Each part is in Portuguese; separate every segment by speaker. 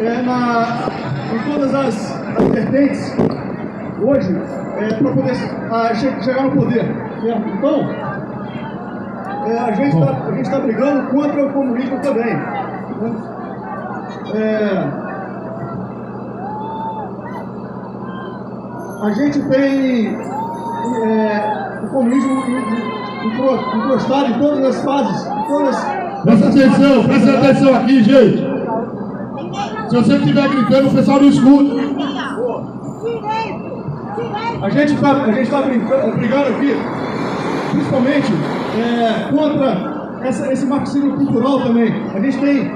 Speaker 1: em todas as vertentes hoje para poder chegar no poder. Certo? Então, a gente está brigando contra o comunismo também. A gente tem o comunismo encrostado em todas as fases.
Speaker 2: Presta atenção aqui, gente. Se você estiver gritando, o pessoal não escuta.
Speaker 1: A gente está brigando aqui, principalmente contra esse marxismo cultural também. A gente tem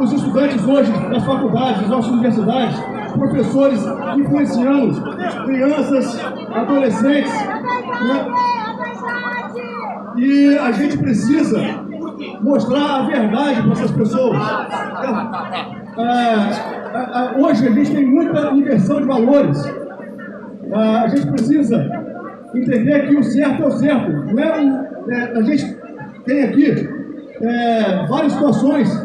Speaker 1: os estudantes hoje das faculdades, das nossas universidades, professores influenciando crianças, adolescentes, né? E a gente precisa mostrar a verdade para essas pessoas. Hoje a gente tem muita inversão de valores. A gente precisa entender que o certo é o certo. Não a gente tem aqui várias situações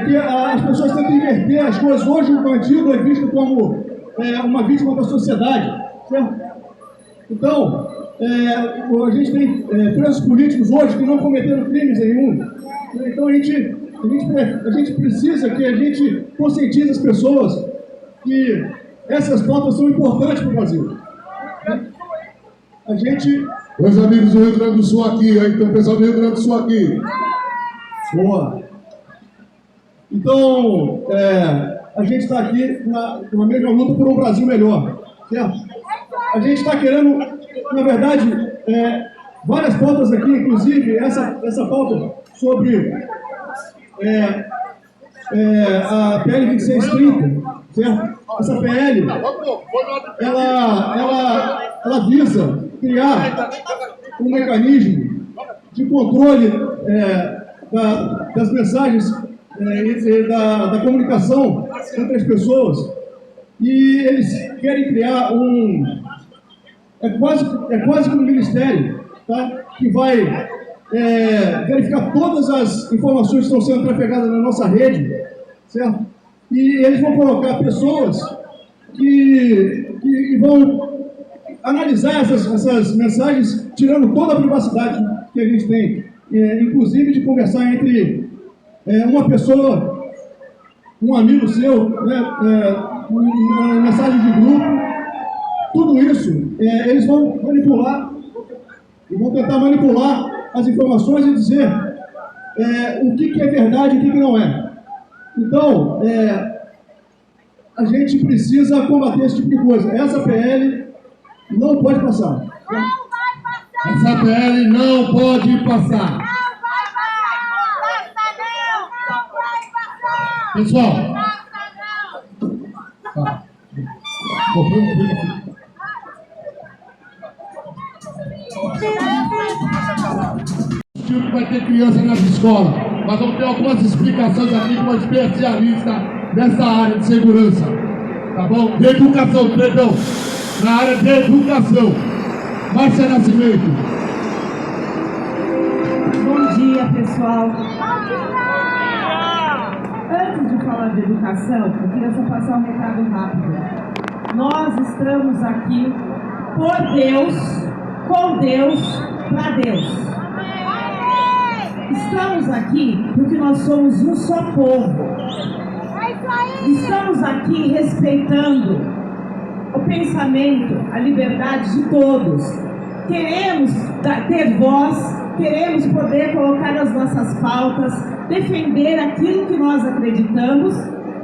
Speaker 1: que as pessoas tentam inverter as coisas. Hoje o bandido é visto como uma vítima da sociedade, certo? Então, a gente tem presos políticos hoje que não cometeram crimes nenhum. Então a gente precisa que a gente conscientize as pessoas que essas pautas são importantes para o Brasil. A gente...
Speaker 2: Meus amigos do Rio Grande do Sul aqui, aí tem o pessoal do Rio Grande do Sul aqui.
Speaker 1: Boa. Então, a gente está aqui na mesma luta por um Brasil melhor, certo? A gente está querendo, na verdade, várias pautas aqui, inclusive essa pauta sobre a PL 2630, certo? Essa PL, ela visa criar um mecanismo de controle das mensagens da comunicação entre as pessoas, e eles querem criar é quase que um ministério, tá? Que vai verificar todas as informações que estão sendo trafegadas na nossa rede, certo? E eles vão colocar pessoas que vão analisar essas mensagens, tirando toda a privacidade que a gente tem, inclusive de conversar entre uma pessoa, um amigo seu, né, uma mensagem de grupo. Tudo isso, eles vão manipular, e vão tentar manipular as informações e dizer o que é verdade e o que não é. Então, a gente precisa combater esse tipo de coisa. Essa PL não pode passar.
Speaker 3: Não vai passar!
Speaker 2: Essa PL não pode passar. Pessoal, vai ter criança nas escolas, mas vamos ter algumas explicações aqui com uma especialista nessa área de segurança, tá bom? De educação, perdão, na área de educação. Márcia Nascimento.
Speaker 4: Bom dia, pessoal. Antes de falar de educação, eu queria só passar um recado rápido. Nós estamos aqui por Deus, com Deus, para Deus. Estamos aqui porque nós somos um só povo. Estamos aqui respeitando o pensamento, a liberdade de todos. Queremos ter voz, queremos poder colocar as nossas pautas, defender aquilo que nós acreditamos,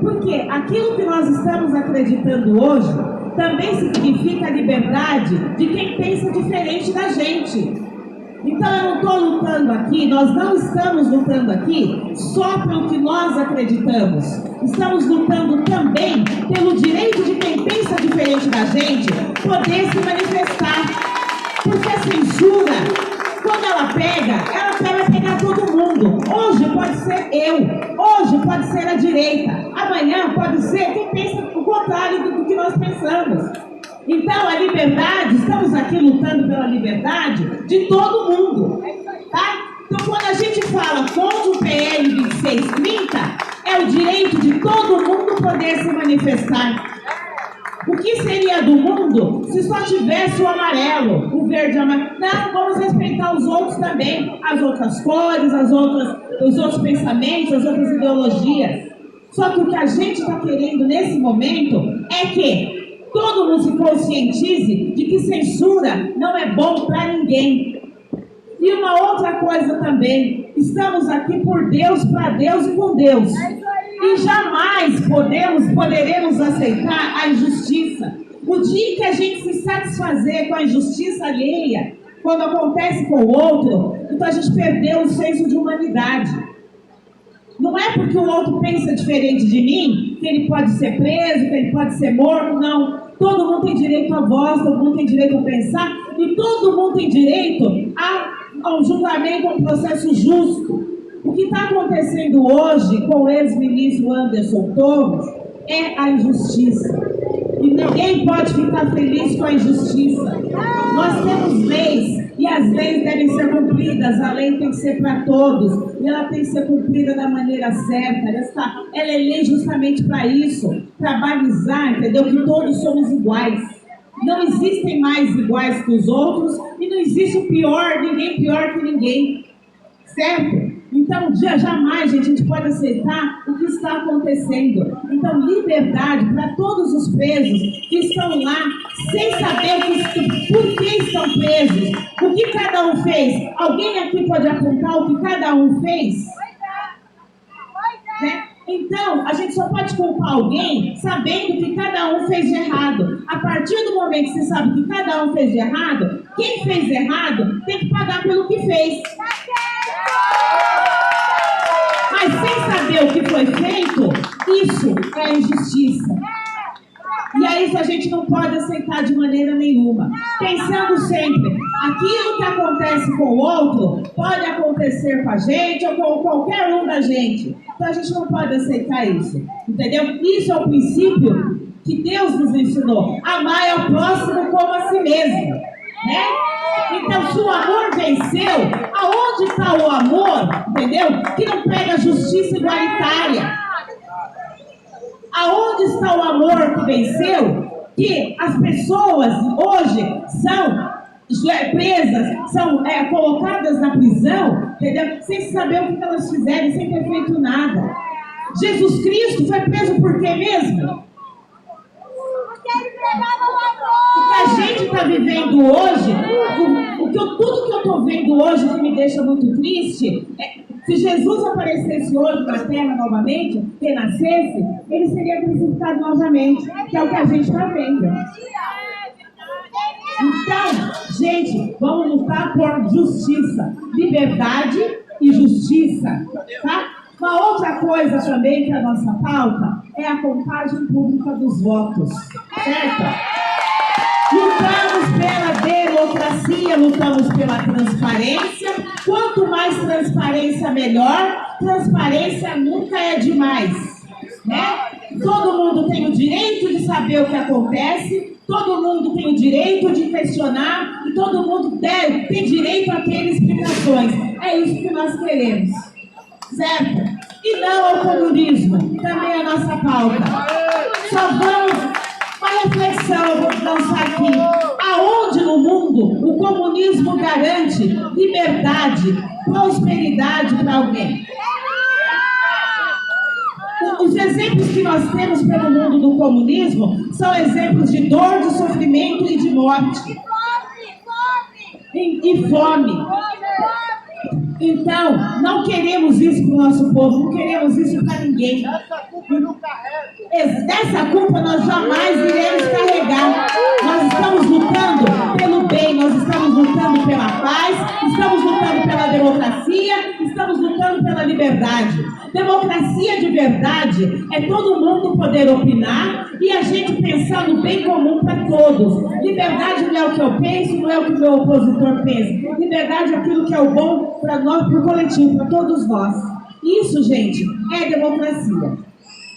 Speaker 4: porque aquilo que nós estamos acreditando hoje também significa a liberdade de quem pensa diferente da gente. Então eu não estou lutando aqui, nós não estamos lutando aqui só pelo que nós acreditamos. Estamos lutando também pelo direito de quem pensa diferente da gente poder se manifestar. Porque a censura, quando ela vai pegar todo mundo. Hoje pode ser eu, hoje pode ser a direita, amanhã pode ser quem pensa o contrário do que nós pensamos. Então a liberdade, estamos aqui lutando pela liberdade de todo mundo, tá? Então quando a gente fala contra o PL 2630, É o direito de todo mundo poder se manifestar. O que seria do mundo se só tivesse o amarelo, o verde e o amarelo? Não, vamos respeitar os outros também, as outras cores, os outros pensamentos, as outras ideologias. Só que o que a gente está querendo nesse momento é que todo mundo se conscientize de que censura não é bom para ninguém. E uma outra coisa também, estamos aqui por Deus, para Deus e com Deus. E jamais poderemos aceitar a injustiça. O dia que a gente se satisfazer com a injustiça alheia, quando acontece com o outro, então a gente perdeu o senso de humanidade. Não é porque o outro pensa diferente de mim, que ele pode ser preso, que ele pode ser morto, não. Todo mundo tem direito à voz, todo mundo tem direito a pensar, e todo mundo tem direito ao julgamento, a um processo justo. O que está acontecendo hoje com o ex-ministro Anderson Torres é a injustiça. E ninguém pode ficar feliz com a injustiça. Nós temos leis, e as leis devem ser cumpridas. A lei tem que ser para todos, e ela tem que ser cumprida da maneira certa. Ela é lei justamente para isso, para balizar, entendeu? Que todos somos iguais. Não existem mais iguais que os outros, e não existe ninguém pior que ninguém. Certo? Então, jamais, gente, a gente pode aceitar o que está acontecendo. Então, liberdade para todos os presos que estão lá, sem saber por que estão presos, o que cada um fez. Alguém aqui pode apontar o que cada um fez? Né? Então, a gente só pode culpar alguém sabendo que cada um fez de errado. A partir do momento que você sabe que cada um fez de errado, quem fez errado tem que pagar pelo que fez. Mas sem saber o que foi feito, isso é injustiça. E é isso a gente não pode aceitar de maneira nenhuma. Pensando sempre, aquilo que acontece com o outro pode acontecer com a gente ou com qualquer um da gente. Então a gente não pode aceitar isso. Entendeu? Isso é o princípio que Deus nos ensinou. Amar ao próximo como a si mesmo. Né? Então, se o amor venceu, aonde está o amor, entendeu? Que não prega justiça igualitária. Aonde está o amor que venceu? Que as pessoas hoje são presas, são colocadas na prisão, entendeu? Sem saber o que elas fizeram, sem ter feito nada. Jesus Cristo foi preso por quê mesmo? O que a gente está vivendo hoje, tudo que eu estou vendo hoje que me deixa muito triste, se Jesus aparecesse hoje na terra novamente, renascesse, ele seria crucificado novamente, que é o que a gente está vendo. Então, gente, vamos lutar por justiça, liberdade e justiça, tá? Uma outra coisa também que é a nossa pauta é a contagem pública dos votos, certo? Lutamos pela democracia, lutamos pela transparência. Quanto mais transparência, melhor. Transparência nunca é demais, né? Todo mundo tem o direito de saber o que acontece, todo mundo tem o direito de questionar e todo mundo tem direito a ter explicações. É isso que nós queremos, certo? E não ao comunismo, também é a nossa pauta. Só vamos... Uma reflexão eu vou lançar aqui. Aonde no mundo o comunismo garante liberdade, prosperidade para alguém? Os exemplos que nós temos pelo mundo do comunismo são exemplos de dor, de sofrimento e de morte. E fome. Então, não queremos isso para o nosso povo, não queremos isso para ninguém. Dessa culpa nós jamais iremos carregar. Nós estamos lutando pelo bem, nós estamos lutando pela paz, estamos lutando pela democracia, estamos lutando pela liberdade. Democracia de verdade é todo mundo poder opinar e a gente pensar no bem comum para todos. Liberdade não é o que eu penso, não é o que o meu opositor pensa. Liberdade é aquilo que é o bom para nós, para o coletivo, para todos nós. Isso, gente, é democracia.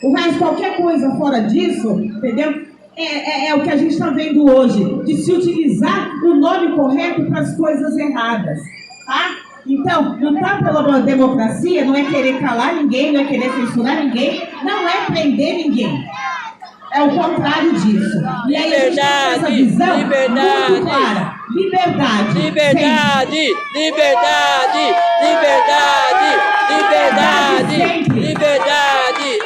Speaker 4: O resto, qualquer coisa fora disso, entendeu? É o que a gente está vendo hoje, de se utilizar o nome correto para as coisas erradas, tá? Então, lutar pela democracia não é querer calar ninguém, não é querer censurar ninguém, não é prender ninguém. É o contrário disso. E aí a gente tem essa visão muito clara. Liberdade.
Speaker 5: Liberdade, liberdade, liberdade, liberdade, liberdade.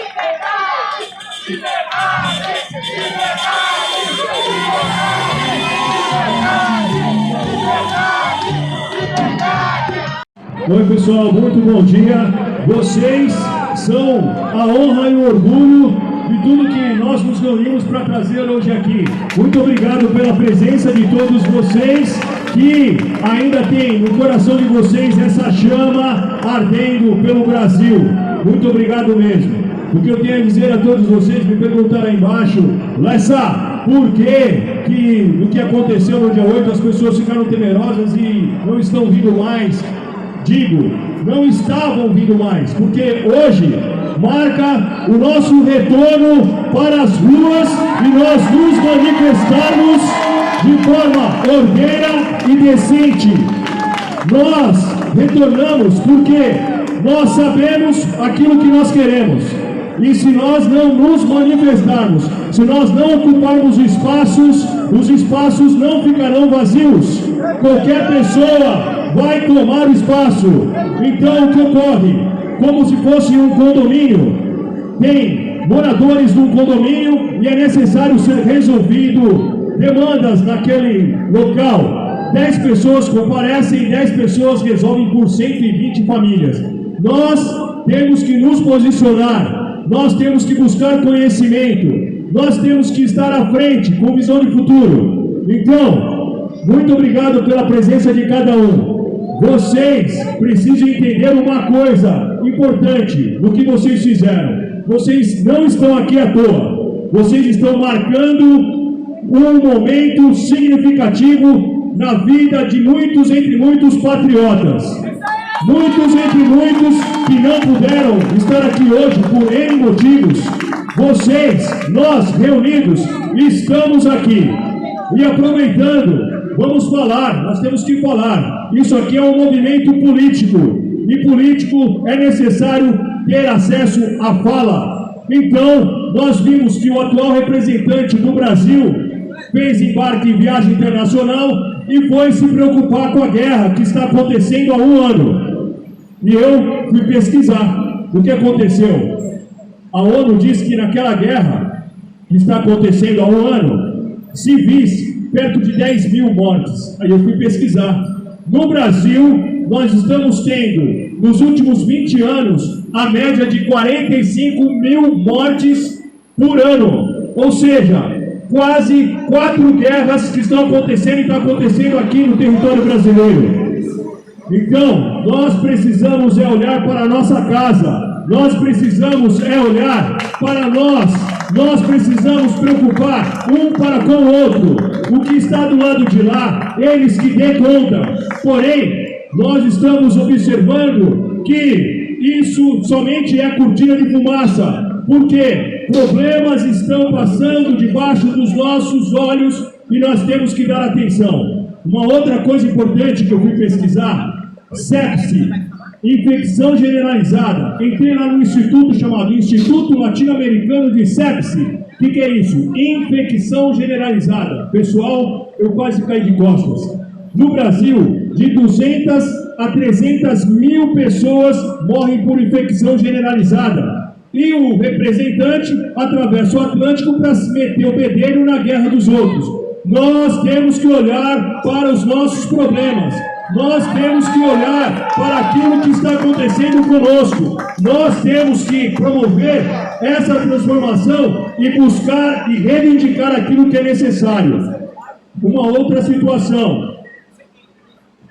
Speaker 1: Oi, pessoal, muito bom dia. Vocês são a honra e o orgulho de tudo que nós nos reunimos para trazer hoje aqui. Muito obrigado pela presença de todos vocês, que ainda tem no coração de vocês essa chama ardendo pelo Brasil. Muito obrigado mesmo. O que eu tenho a dizer a todos vocês, me perguntaram aí embaixo, Lessa, por que no que aconteceu no dia 8 as pessoas ficaram temerosas e não estão vindo mais? Digo, não estavam vindo mais, porque hoje marca o nosso retorno para as ruas e nós nos manifestarmos de forma ordeira e decente. Nós retornamos porque nós sabemos aquilo que nós queremos. E se nós não nos manifestarmos, se nós não ocuparmos os espaços não ficarão vazios. Qualquer pessoa vai tomar o espaço. Então o que ocorre? Como se fosse um condomínio. Tem moradores do condomínio e é necessário ser resolvido demandas naquele local. 10 pessoas comparecem e 10 pessoas resolvem por 120 famílias. Nós temos que nos posicionar. Nós temos que buscar conhecimento, nós temos que estar à frente, com visão de futuro. Então, muito obrigado pela presença de cada um. Vocês precisam entender uma coisa importante do que vocês fizeram. Vocês não estão aqui à toa. Vocês estão marcando um momento significativo na vida de muitos, entre muitos patriotas. Muitos entre muitos que não puderam estar aqui hoje por N motivos, vocês, nós reunidos, estamos aqui. E aproveitando, vamos falar, nós temos que falar. Isso aqui é um movimento político, e político é necessário ter acesso à fala. Então, nós vimos que o atual representante do Brasil fez embarque em viagem internacional e foi se preocupar com a guerra que está acontecendo há 1 ano. E eu fui pesquisar o que aconteceu. A ONU diz que naquela guerra que está acontecendo há 1 ano, civis, perto de 10 mil mortes. Aí eu fui pesquisar. No Brasil, nós estamos tendo, nos últimos 20 anos, a média de 45 mil mortes por ano. Ou seja, quase 4 guerras que estão acontecendo e estão acontecendo aqui no território brasileiro. Então, nós precisamos olhar para a nossa casa, nós precisamos olhar para nós precisamos preocupar um para com o outro. O que está do lado de lá, eles que dê conta. Porém, nós estamos observando que isso somente é cortina de fumaça, porque problemas estão passando debaixo dos nossos olhos e nós temos que dar atenção. Uma outra coisa importante que eu fui pesquisar, sepse, infecção generalizada. Entrei lá no instituto chamado Instituto Latino-Americano de Sepse. O que é isso? Infecção generalizada. Pessoal, eu quase caí de costas. No Brasil, de 200 a 300 mil pessoas morrem por infecção generalizada. E o representante atravessa o Atlântico para se meter o bedelho na guerra dos outros. Nós temos que olhar para os nossos problemas. Nós temos que olhar para aquilo que está acontecendo conosco. Nós temos que promover essa transformação e buscar e reivindicar aquilo que é necessário. Uma outra situação.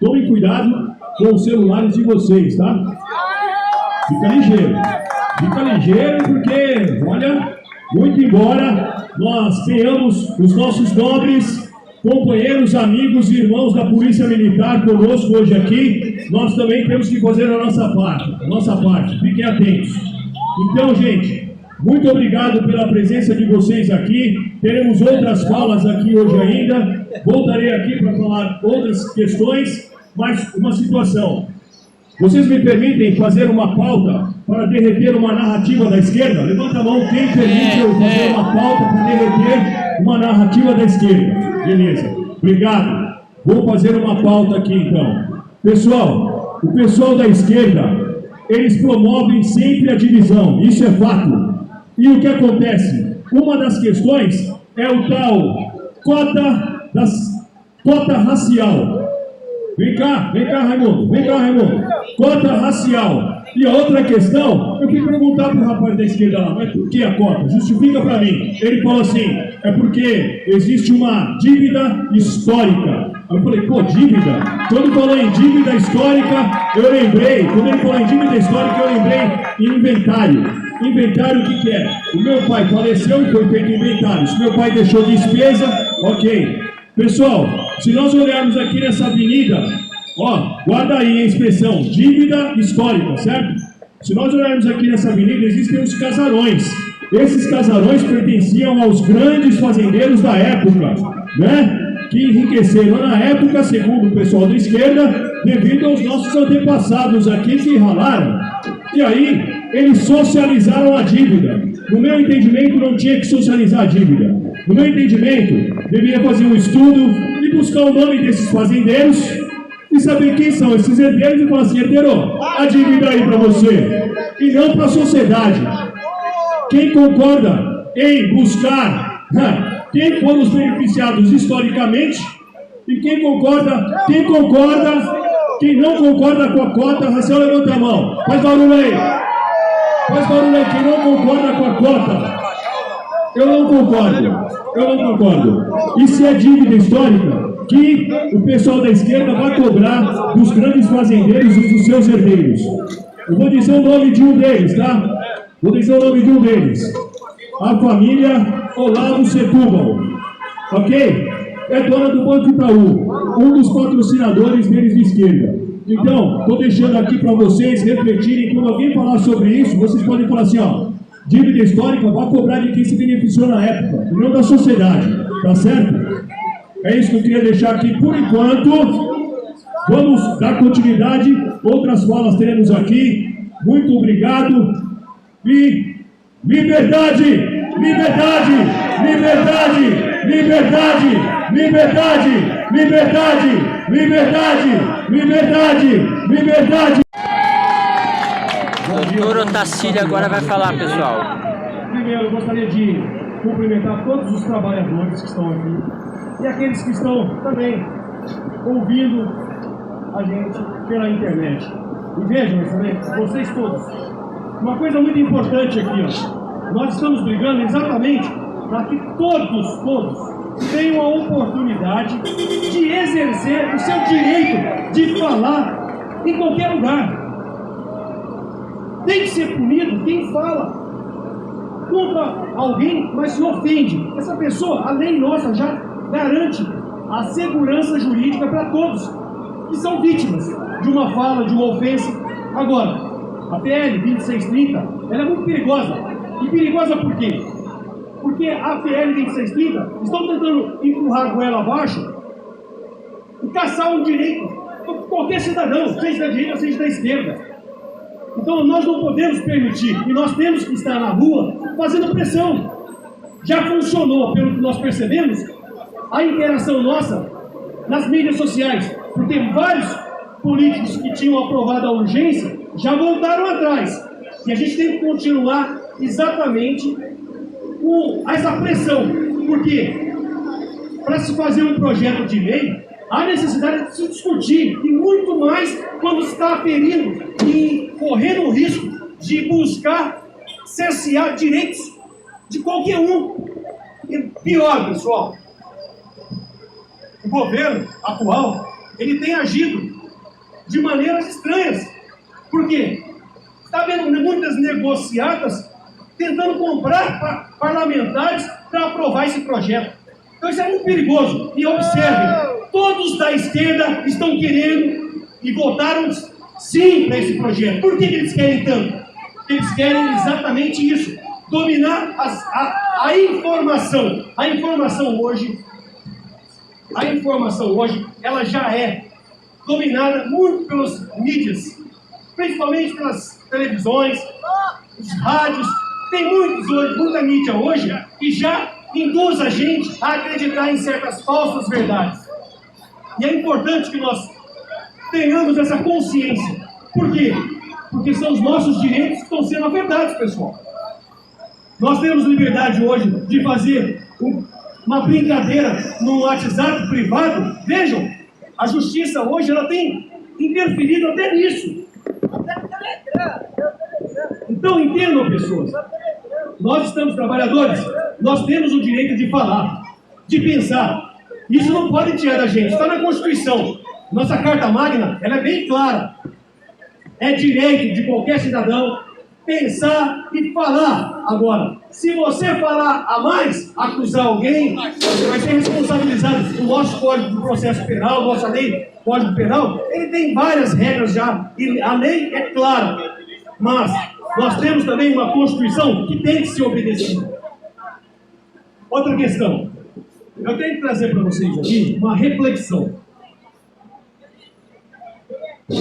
Speaker 1: Tomem cuidado com os celulares de vocês, tá? Fica ligeiro. Fica ligeiro porque, olha, muito embora nós tenhamos os nossos nobres companheiros, amigos e irmãos da Polícia Militar conosco hoje aqui, nós também temos que fazer a nossa parte. Fiquem atentos. Então, gente, muito obrigado pela presença de vocês aqui. Teremos outras falas aqui hoje ainda. Voltarei aqui para falar outras questões, mas uma situação. Vocês me permitem fazer uma pauta para derreter uma narrativa da esquerda? Levanta a mão quem permite eu fazer uma pauta para derreter uma narrativa da esquerda. Beleza, obrigado. Vou fazer uma pauta aqui então. Pessoal, o pessoal da esquerda, eles promovem sempre a divisão, isso é fato. E o que acontece? Uma das questões é o tal cota racial. Vem cá, Raimundo. Cota racial. E a outra questão, eu queria perguntar para o rapaz da esquerda lá, mas por que a cota? Justifica para mim. Ele falou assim, é porque existe uma dívida histórica. Eu falei, pô, dívida? Quando falou em dívida histórica, eu lembrei. Quando ele falou em dívida histórica, eu lembrei em inventário. Inventário, o que é? O meu pai faleceu e foi feito inventário. Se meu pai deixou despesa, ok. Pessoal, se nós olharmos aqui nessa avenida, ó, guarda aí a expressão, dívida histórica, certo? Se nós olharmos aqui nessa avenida, existem os casarões. Esses casarões pertenciam aos grandes fazendeiros da época, né? Que enriqueceram na época, segundo o pessoal da esquerda, devido aos nossos antepassados aqui que ralaram. E aí, eles socializaram a dívida. No meu entendimento, não tinha que socializar a dívida. No meu entendimento, deveria fazer um estudo e buscar o nome desses fazendeiros e saber quem são esses herdeiros e falar assim, herdeiro, a dívida aí para você. E não para a sociedade. Quem concorda em buscar quem foram os beneficiados historicamente e quem não concorda quem não concorda com a cota, levanta a mão. Faz barulho aí, quem não concorda com a cota. Eu não concordo. E se é dívida histórica, que o pessoal da esquerda vai cobrar dos grandes fazendeiros e dos seus herdeiros. Eu vou dizer o nome de um deles, tá? A família Olavo Setúbal, ok? É dona do Banco Itaú, um dos patrocinadores deles de esquerda. Então, estou deixando aqui para vocês refletirem. Quando alguém falar sobre isso, vocês podem falar assim, ó, dívida histórica vai cobrar de quem se beneficiou na época, e não da sociedade, tá certo? É isso que eu queria deixar aqui por enquanto. Vamos dar continuidade, outras falas teremos aqui. Muito obrigado e liberdade!
Speaker 5: Doutor Otacílio agora vai falar, pessoal.
Speaker 1: Primeiro, eu gostaria de cumprimentar todos os trabalhadores que estão aqui e aqueles que estão também ouvindo a gente pela internet. E vejam, excelente, vocês todos. Uma coisa muito importante aqui, ó. Nós estamos brigando exatamente para que todos tenham a oportunidade de exercer o seu direito de falar em qualquer lugar. Tem que ser punido quem fala contra alguém, mas se ofende. Essa pessoa, a lei nossa já garante a segurança jurídica para todos que são vítimas de uma fala, de uma ofensa. Agora, a PL 2630, ela é muito perigosa. E perigosa por quê? Porque a PL 2630 estão tentando empurrar com ela abaixo e caçar um direito de qualquer cidadão, seja da direita, seja da esquerda. Então nós não podemos permitir, e nós temos que estar na rua fazendo pressão. Já funcionou, pelo que nós percebemos, a interação nossa nas mídias sociais, porque vários políticos que tinham aprovado a urgência já voltaram atrás. E a gente tem que continuar exatamente com essa pressão, porque para se fazer um projeto de lei, há necessidade de se discutir, e muito mais quando se está aferindo e correndo o risco de buscar cercear direitos de qualquer um. E pior, pessoal, o governo atual, ele tem agido de maneiras estranhas. Por quê? Está havendo muitas negociatas tentando comprar parlamentares para aprovar esse projeto. Então isso é muito perigoso. E observem, todos da esquerda estão querendo e votaram sim para esse projeto. Por que eles querem tanto? Porque eles querem exatamente isso, dominar a informação. A informação hoje, ela já é dominada muito pelas mídias principalmente pelas televisões, os rádios. Tem muitos hoje, muita mídia hoje, que já induz a gente a acreditar em certas falsas verdades. E é importante que nós tenhamos essa consciência. Por quê? Porque são os nossos direitos que estão sendo afetados, pessoal. Nós temos liberdade hoje de fazer uma brincadeira no WhatsApp privado. Vejam, a justiça hoje ela tem interferido até nisso. Então entendam, pessoas. Nós estamos trabalhadores, nós temos o direito de falar, de pensar. Isso não pode tirar da gente, está na Constituição. Nossa Carta Magna, ela é bem clara. É direito de qualquer cidadão pensar e falar. Agora, se você falar a mais, acusar alguém, você vai ser responsabilizado. O nosso Código de Processo Penal, nossa lei, Código Penal, ele tem várias regras já, e a lei é clara. Mas nós temos também uma Constituição que tem que ser obedecida. Outra questão. Eu tenho que trazer para vocês aqui uma reflexão.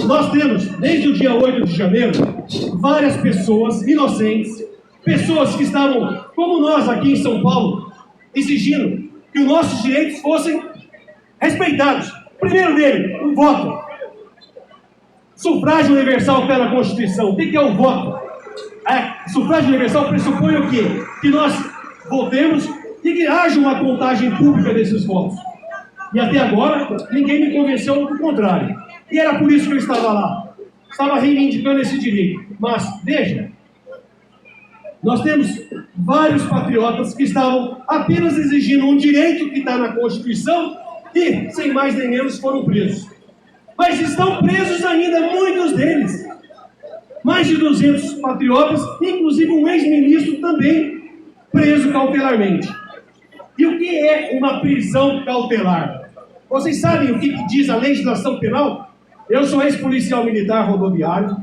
Speaker 1: Nós temos, desde o dia 8 de janeiro, várias pessoas inocentes, pessoas que estavam, como nós aqui em São Paulo, exigindo que os nossos direitos fossem respeitados. Primeiro dele, o voto. Sufrágio universal que está na Constituição. O que é o voto? Sufrágio universal pressupõe o quê? Que nós votemos e que haja uma contagem pública desses votos. E até agora, ninguém me convenceu do contrário. E era por isso que eu estava lá. Estava reivindicando esse direito. Mas, veja, nós temos vários patriotas que estavam apenas exigindo um direito que está na Constituição e, sem mais nem menos, foram presos. Mas estão presos ainda muitos deles. Mais de 200 patriotas, inclusive um ex-ministro também preso cautelarmente. E o que é uma prisão cautelar? Vocês sabem o que diz a legislação penal? Eu sou ex-policial militar rodoviário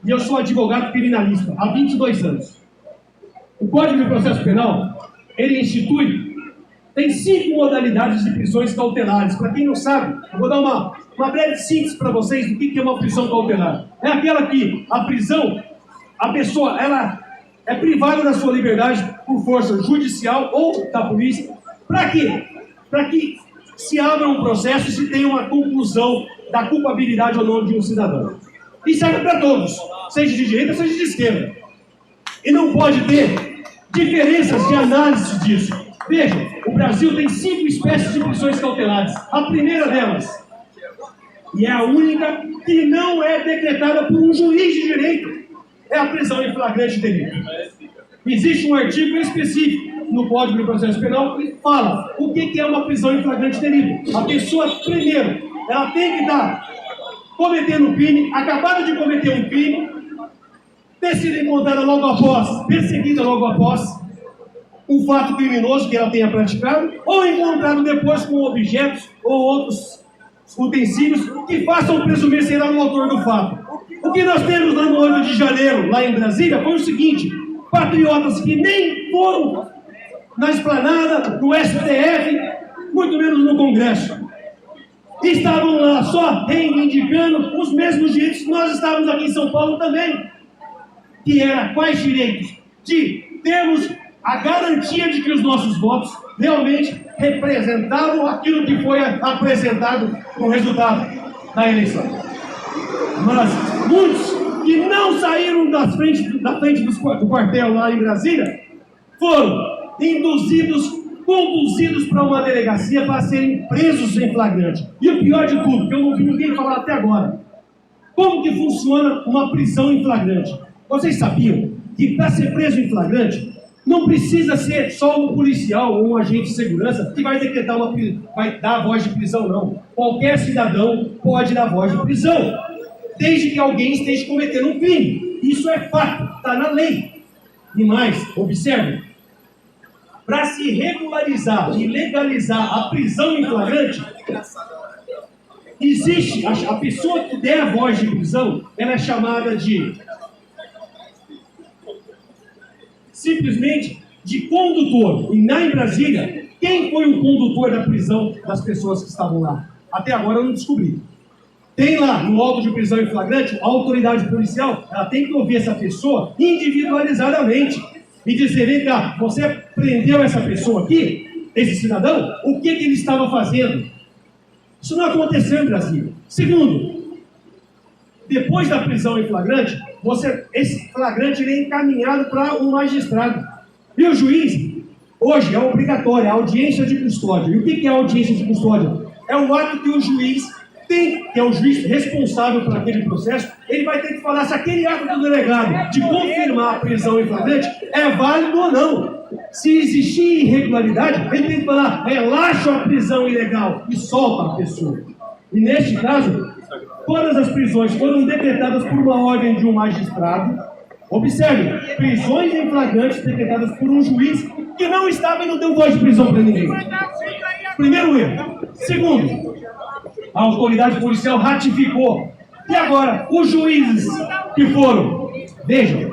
Speaker 1: e eu sou advogado criminalista há 22 anos. O Código de Processo Penal, ele institui, tem 5 modalidades de prisões cautelares. Para quem não sabe, eu vou dar uma breve síntese para vocês do que é uma prisão cautelar. É aquela que a prisão, a pessoa, ela é privada da sua liberdade por força judicial ou da polícia. Para quê? Para que se abra um processo e se tenha uma conclusão da culpabilidade ou não de um cidadão. E serve para todos, seja de direita, seja de esquerda. E não pode ter diferenças de análise disso. Veja, o Brasil tem 5 espécies de prisões cautelares. A primeira delas, e é a única que não é decretada por um juiz de direito, é a prisão em flagrante delito. Existe um artigo específico no Código de Processo Penal que fala o que é uma prisão em flagrante delito. A pessoa, primeiro, ela tem que estar cometendo um crime, acabada de cometer um crime, ter sido encontrada logo após, perseguida logo após um fato criminoso que ela tenha praticado, ou encontrado depois com objetos ou outros utensílios que façam presumir ser o autor do fato. O que nós temos lá no 8 de janeiro, lá em Brasília, foi o seguinte: patriotas que nem foram na esplanada, no STF, muito menos no Congresso, estavam lá só reivindicando os mesmos direitos que nós estávamos aqui em São Paulo também. Que era quais direitos? De termos a garantia de que os nossos votos realmente representavam aquilo que foi apresentado no resultado da eleição. Mas muitos que não saíram da frente do quartel lá em Brasília foram conduzidos para uma delegacia para serem presos em flagrante. E o pior de tudo, que eu não vi ninguém falar até agora, como que funciona uma prisão em flagrante? Vocês sabiam que para ser preso em flagrante, não precisa ser só um policial ou um agente de segurança que vai decretar vai dar a voz de prisão, não. Qualquer cidadão pode dar voz de prisão, desde que alguém esteja cometendo um crime. Isso é fato, está na lei. E mais, observe, para se regularizar e legalizar a prisão em flagrante, existe a pessoa que der a voz de prisão, ela é chamada de simplesmente de condutor. E lá em Brasília, quem foi o condutor da prisão das pessoas que estavam lá? Até agora eu não descobri. Tem lá no auto de prisão em flagrante, a autoridade policial, ela tem que ouvir essa pessoa individualizadamente e dizer, vem cá, você prendeu essa pessoa aqui, esse cidadão, o que ele estava fazendo? Isso não aconteceu em Brasília. Segundo, depois da prisão em flagrante, esse flagrante ele é encaminhado para um magistrado. E o juiz, hoje, é obrigatória a audiência de custódia. E o que é a audiência de custódia? É o ato que o juiz tem, que é o juiz responsável por aquele processo, ele vai ter que falar se aquele ato do delegado de confirmar a prisão em flagrante é válido ou não. Se existir irregularidade, ele tem que falar, relaxa a prisão ilegal e solta a pessoa. E neste caso, todas as prisões foram decretadas por uma ordem de um magistrado. Observe, prisões em flagrante decretadas por um juiz que não estava e não deu voz de prisão para ninguém. Primeiro erro. Segundo, a autoridade policial ratificou. E agora, os juízes que foram, vejam,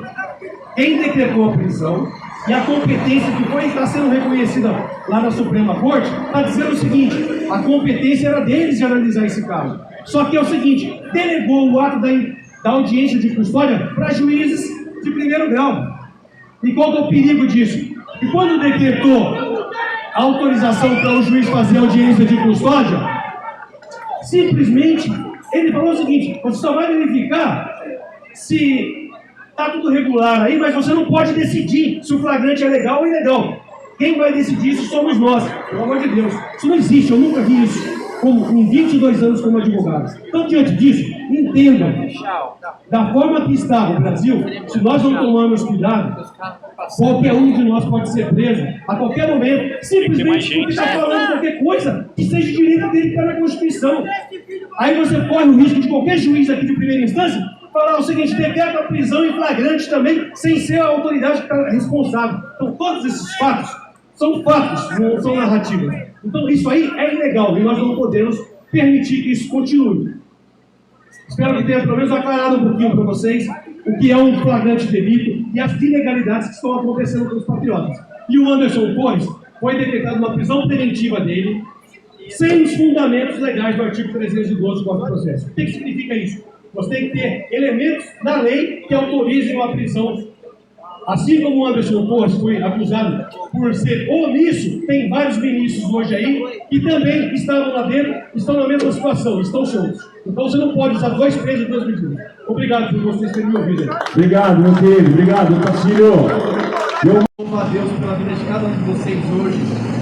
Speaker 1: quem decretou a prisão e a competência que está sendo reconhecida lá na Suprema Corte, está dizendo o seguinte, a competência era deles de analisar esse caso. Só que é o seguinte, delegou o ato da audiência de custódia para juízes de primeiro grau. E qual que é o perigo disso? E quando decretou a autorização para o juiz fazer audiência de custódia, simplesmente ele falou o seguinte, você só vai verificar se está tudo regular aí, mas você não pode decidir se o flagrante é legal ou ilegal. Quem vai decidir isso somos nós, pelo amor de Deus. Isso não existe, eu nunca vi isso em 22 anos como advogado. Então, diante disso, entendam, da forma que está o Brasil, se nós não tomarmos cuidado, qualquer um de nós pode ser preso a qualquer momento, simplesmente porque está falando qualquer coisa que seja direito dele para a Constituição. Aí você corre o risco de qualquer juiz aqui de primeira instância falar o seguinte, decreta a prisão em flagrante também, sem ser a autoridade que está responsável. Então, todos esses fatos são fatos, não são narrativas. Então, isso aí é ilegal e nós não podemos permitir que isso continue. Espero que tenha pelo menos aclarado um pouquinho para vocês o que é um flagrante delito e as ilegalidades que estão acontecendo com os patriotas. E o Anderson Torres foi decretado uma prisão preventiva dele, sem os fundamentos legais do artigo 312 do Código de Processo. O que significa isso? Você tem que ter elementos na lei que autorizem uma prisão. Assim como o Anderson Torres foi acusado por ser omisso, tem vários ministros hoje aí que também estavam lá dentro, estão na mesma situação, estão soltos. Então você não pode usar dois pesos e duas medidas. Obrigado por vocês terem me ouvido.
Speaker 2: Obrigado, meu querido. Obrigado, Tacílio.
Speaker 6: Eu louvo a Deus pela vida de cada um de vocês hoje.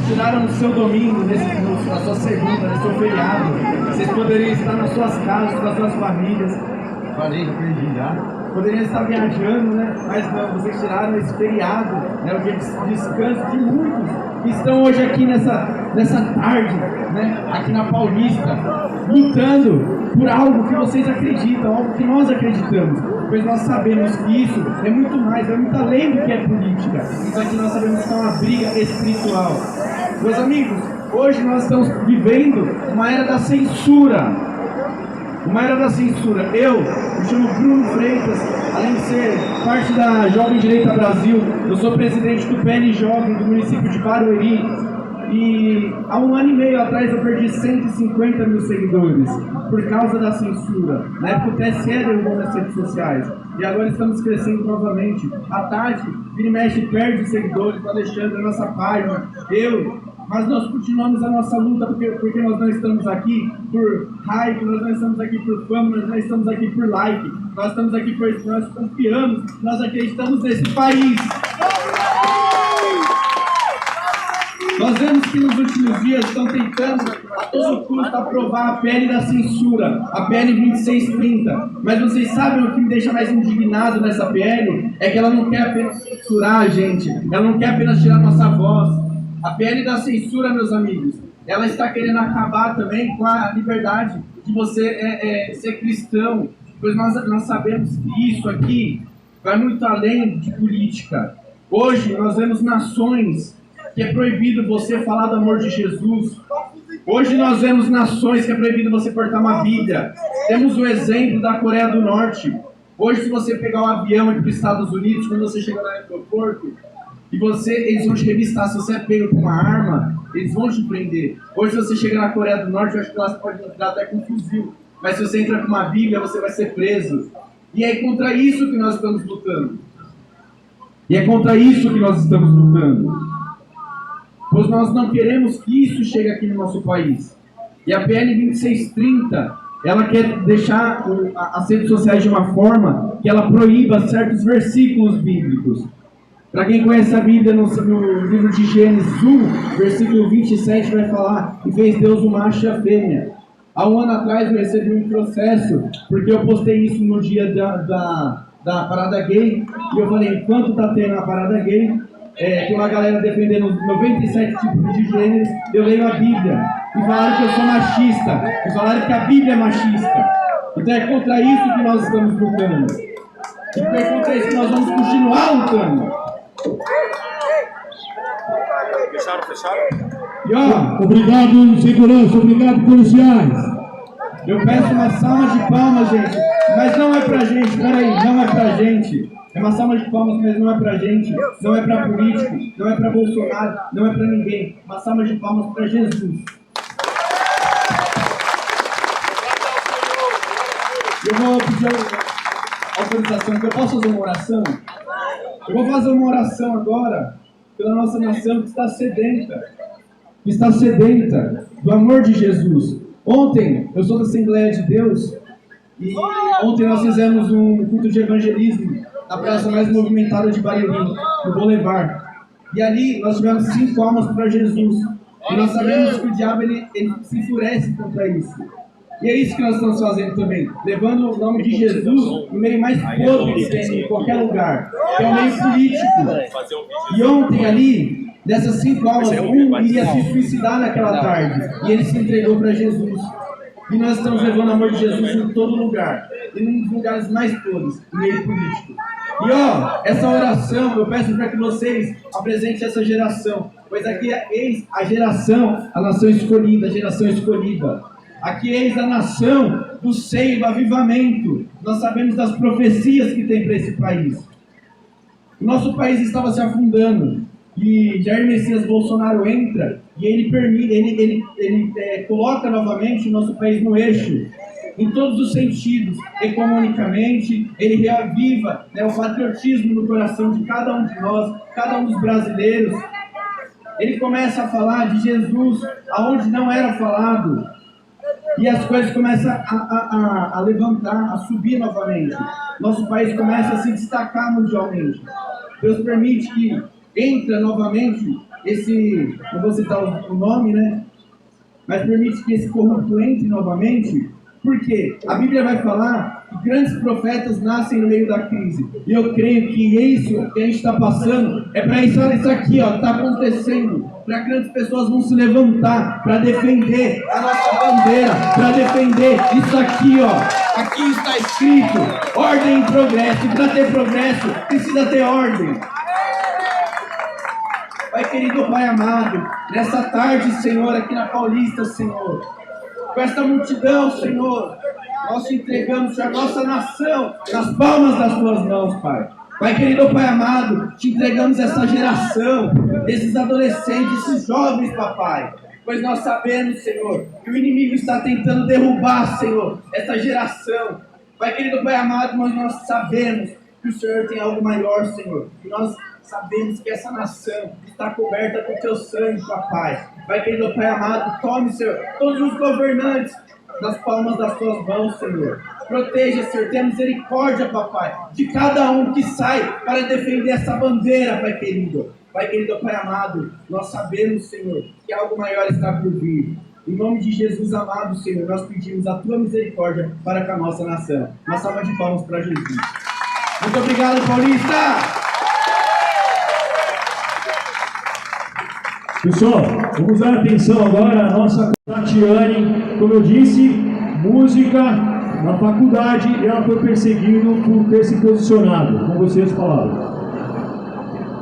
Speaker 6: Tiraram o seu domingo, na sua segunda, no seu feriado. Vocês poderiam estar nas suas casas, nas suas famílias. Falei, já perdi já. Poderiam estar viajando, né? Mas não, vocês tiraram esse feriado, né? O dia de descanso de muitos que estão hoje aqui nessa tarde, né? Aqui na Paulista, lutando por algo que vocês acreditam, algo que nós acreditamos. Pois nós sabemos que isso é muito mais, é muito além do que é política. Então aqui nós sabemos que é uma briga espiritual. Meus amigos, hoje nós estamos vivendo uma era da censura. Uma era da censura. Eu me chamo Bruno Freitas, além de ser parte da Jovem Direita Brasil, eu sou presidente do PL Jovem do município de Barueri. E há 1 ano e meio atrás eu perdi 150 mil seguidores por causa da censura. Na época o TSE derrubou nas redes sociais. E agora estamos crescendo novamente. A Tati, vira e mexe, perde seguidores, o Alexandre, a nossa página, mas nós continuamos a nossa luta porque nós não estamos aqui por hype, nós não estamos aqui por fama, nós não estamos aqui por like, nós estamos aqui porque nós confiamos, nós acreditamos nesse país. Nós vemos que nos últimos dias estão tentando a todo custo aprovar a PL da censura, a PL 2630. Mas vocês sabem o que me deixa mais indignado nessa PL? É que ela não quer apenas censurar a gente, ela não quer apenas tirar nossa voz. A PL da censura, meus amigos, ela está querendo acabar também com a liberdade de você ser cristão, pois nós sabemos que isso aqui vai muito além de política. Hoje nós vemos nações que é proibido você falar do amor de Jesus. Hoje nós vemos nações que é proibido você portar uma Bíblia. Temos o exemplo da Coreia do Norte. Hoje, se você pegar um avião e ir para os Estados Unidos, quando você chegar no aeroporto, e eles vão te revistar, se você é pego com uma arma, eles vão te prender. Hoje, se você chegar na Coreia do Norte, eu acho que lá você pode entrar até com um fuzil. Mas se você entra com uma Bíblia, você vai ser preso. E é contra isso que nós estamos lutando. Pois nós não queremos que isso chegue aqui no nosso país. E a PL 2630, ela quer deixar as redes sociais de uma forma que ela proíba certos versículos bíblicos. Para quem conhece a Bíblia, no livro de Gênesis 1, versículo 27, vai falar: e fez Deus o macho e a fêmea. Há um ano atrás eu recebi um processo, porque eu postei isso no dia da parada gay, e eu falei, enquanto tá tendo a parada gay, tem uma galera defendendo 97 tipos de gêneros, eu leio a Bíblia, e falaram que eu sou machista, e falaram que a Bíblia é machista. Então é contra isso que nós estamos lutando. E é contra isso que nós vamos continuar lutando.
Speaker 2: Fecharam? E ó, obrigado, segurança, obrigado, policiais.
Speaker 6: Eu peço uma salva de palmas, gente, mas não é pra gente, peraí, não é pra gente. É uma salva de palmas, mas não é pra gente, não é pra político, não é pra Bolsonaro, não é pra ninguém. Uma salva de palmas pra Jesus. Eu vou pedir autorização, que eu posso fazer uma oração? Eu vou fazer uma oração agora pela nossa nação que está sedenta do amor de Jesus. Ontem, eu sou da Assembleia de Deus, e ontem nós fizemos um culto de evangelismo na praça mais movimentada de Barueri, no Boulevard. E ali nós tivemos 5 almas para Jesus. E nós sabemos que o diabo ele se enfurece contra isso. E é isso que nós estamos fazendo também, levando o nome de Jesus no meio mais podre que tem em qualquer lugar, que é o meio político. E ontem ali, dessas 5 almas, um iria se suicidar naquela tarde, e ele se entregou para Jesus. E nós estamos levando o amor de Jesus em todo lugar, e nos lugares mais podres, no meio político. E ó, essa oração, eu peço para que vocês apresentem essa geração, pois aqui é a geração, a nação escolhida, a geração escolhida. Aqui eis a nação do Seiva Avivamento. Nós sabemos das profecias que tem para esse país. O nosso país estava se afundando. E Jair Messias Bolsonaro entra e ele coloca novamente o nosso país no eixo. Em todos os sentidos. Economicamente, ele reaviva o patriotismo no coração de cada um de nós, cada um dos brasileiros. Ele começa a falar de Jesus aonde não era falado. E as coisas começam a levantar, a subir novamente. Nosso país começa a se destacar mundialmente. Deus permite que entre novamente não vou citar o nome, né? Mas permite que esse corrupto entre novamente, porque a Bíblia vai falar que grandes profetas nascem no meio da crise. E eu creio que isso que a gente está passando é para isso aqui, ó, está acontecendo. Para grandes pessoas vão se levantar para defender a nossa bandeira, para defender isso aqui, ó. Aqui está escrito, ordem e progresso. E para ter progresso, precisa ter ordem. Pai querido, Pai amado, nessa tarde, Senhor, aqui na Paulista, Senhor, com esta multidão, Senhor, nós te entregamos a nossa nação nas palmas das tuas mãos, Pai. Pai querido, Pai amado, te entregamos essa geração, esses adolescentes, esses jovens, papai. Pois nós sabemos, Senhor, que o inimigo está tentando derrubar, Senhor, essa geração. Pai querido, Pai amado, mas nós sabemos que o Senhor tem algo maior, Senhor. E nós sabemos que essa nação está coberta com teu sangue, papai. Pai querido, Pai amado, tome, Senhor, todos os governantes nas palmas das tuas mãos, Senhor. Proteja, Senhor, tenha misericórdia, papai, de cada um que sai para defender essa bandeira, Pai querido. Pai querido, Pai amado, nós sabemos, Senhor, que algo maior está por vir. Em nome de Jesus amado, Senhor, nós pedimos a tua misericórdia para com a nossa nação. Uma salva de palmas para Jesus. Muito obrigado, Paulista!
Speaker 7: Pessoal, vamos dar atenção agora à nossa Tatiane. Como eu disse, música na faculdade, e ela foi perseguida por ter se posicionado. Com vocês, palavras.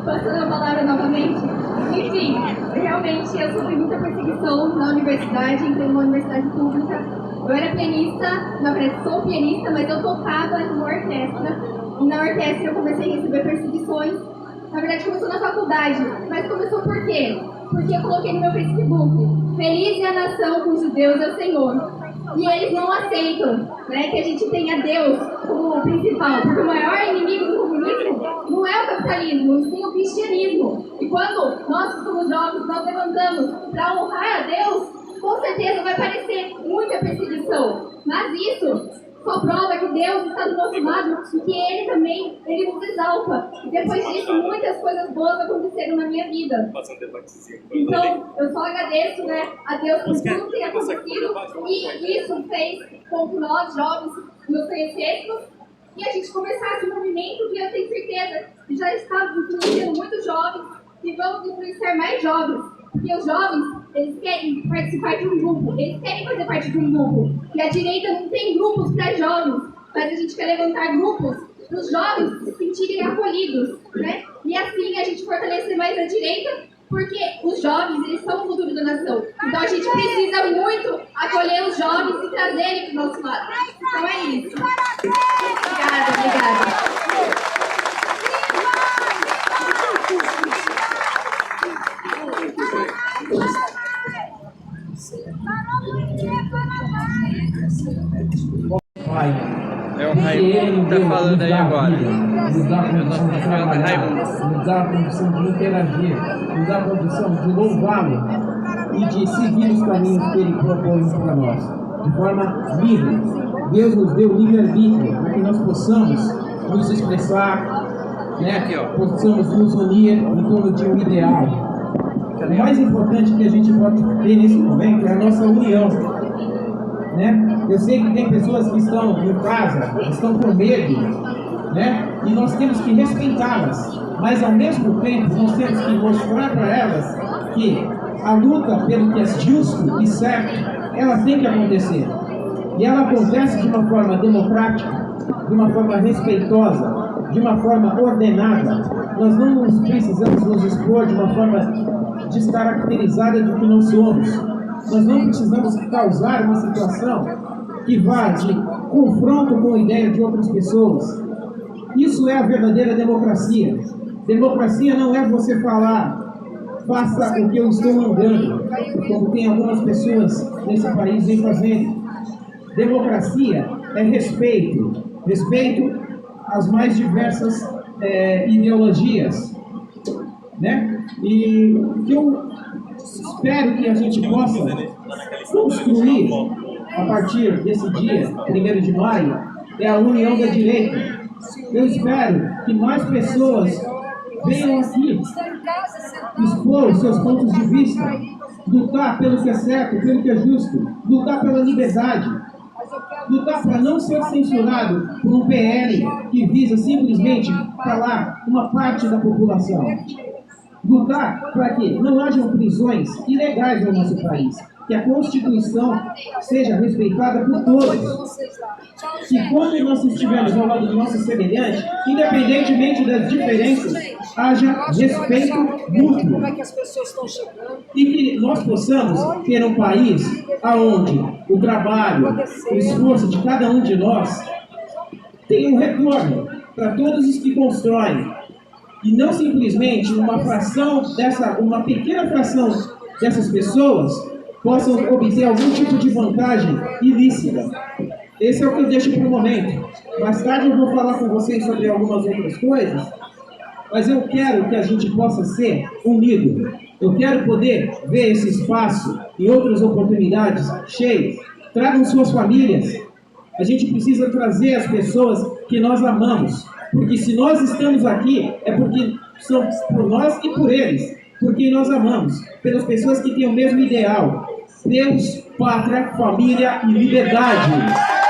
Speaker 3: Passando a palavra novamente. Enfim, realmente eu sofri muita perseguição na universidade, entrei numa universidade pública. Eu era pianista, na verdade sou pianista, mas eu tocava numa orquestra. E na orquestra eu comecei a receber perseguições. Na verdade começou na faculdade, mas começou por quê? Porque eu coloquei no meu Facebook: feliz é a nação cujo Deus é o Senhor. E eles não aceitam, né, que a gente tenha Deus como principal, porque o maior inimigo do comunismo não é o capitalismo, e sim o cristianismo. E quando nós, como jovens, nós levantamos para honrar a Deus, com certeza vai parecer muita perseguição, mas isso só prova que Deus está do nosso lado e que Ele também, Ele nos exalta. E depois disso, muitas coisas boas aconteceram na minha vida. Então, eu só agradeço, né, a Deus por tudo que tem acontecido, e isso fez com que nós, jovens, nos conhecêssemos e a gente começasse um movimento que eu tenho certeza que já está influenciando muitos jovens e vamos influenciar mais jovens. Porque os jovens, eles querem participar de um grupo, eles querem fazer parte de um grupo. E a direita não tem grupos para jovens, mas a gente quer levantar grupos para os jovens se sentirem acolhidos, né? E assim a gente fortalecer mais a direita, porque os jovens, eles são o futuro da nação. Então a gente precisa muito acolher os jovens e trazerem para o nosso lado. Então é isso. Obrigada.
Speaker 8: Pai,
Speaker 5: É o Raimundo que tá falando aí agora.
Speaker 8: nos dá a condição de trabalhar, nos dá a condição de interagir, nos dá a condição de louvá-lo e de seguir os caminhos que ele propõe para nós, de forma livre. Deus nos deu livre-arbítrio para que nós possamos nos expressar, né, possamos nos unir em torno de um ideal. O mais importante que a gente pode ter nesse momento é a nossa união. Né? Eu sei que tem pessoas que estão em casa, estão com medo, né? E nós temos que respeitá-las, mas ao mesmo tempo nós temos que mostrar para elas que a luta pelo que é justo e certo, ela tem que acontecer. E ela acontece de uma forma democrática, de uma forma respeitosa, de uma forma ordenada. Nós não precisamos nos expor de uma forma descaracterizada do que não somos. Nós não precisamos causar uma situação que vá de confronto com a ideia de outras pessoas. Isso é a verdadeira democracia. Democracia não é você falar, faça o que eu estou mandando, como tem algumas pessoas nesse país vem fazendo. Democracia é respeito. Respeito às mais diversas ideologias. Né? E o que eu espero que a gente possa construir a partir desse dia, 1º de maio, é a união da direita. Eu espero que mais pessoas venham aqui expor os seus pontos de vista, lutar pelo que é certo, pelo que é justo, lutar pela liberdade, lutar para não ser censurado por um PL que visa simplesmente calar uma parte da população. Lutar para que não hajam prisões ilegais no nosso país, que a Constituição seja respeitada por todos. Que quando nós estivermos ao lado do nosso semelhante, independentemente das diferenças, haja respeito mútuo. E que nós possamos ter um país onde o trabalho, o esforço de cada um de nós tenha um retorno para todos os que constroem. E não simplesmente uma pequena fração dessas pessoas possam obter algum tipo de vantagem ilícita. Esse é o que eu deixo para o momento. Mais tarde eu vou falar com vocês sobre algumas outras coisas, mas eu quero que a gente possa ser unido. Eu quero poder ver esse espaço e outras oportunidades cheios. Tragam suas famílias. A gente precisa trazer as pessoas que nós amamos. Porque se nós estamos aqui, é porque são por nós e por eles. Porque nós amamos. Pelas pessoas que têm o mesmo ideal. Deus, pátria, família e liberdade.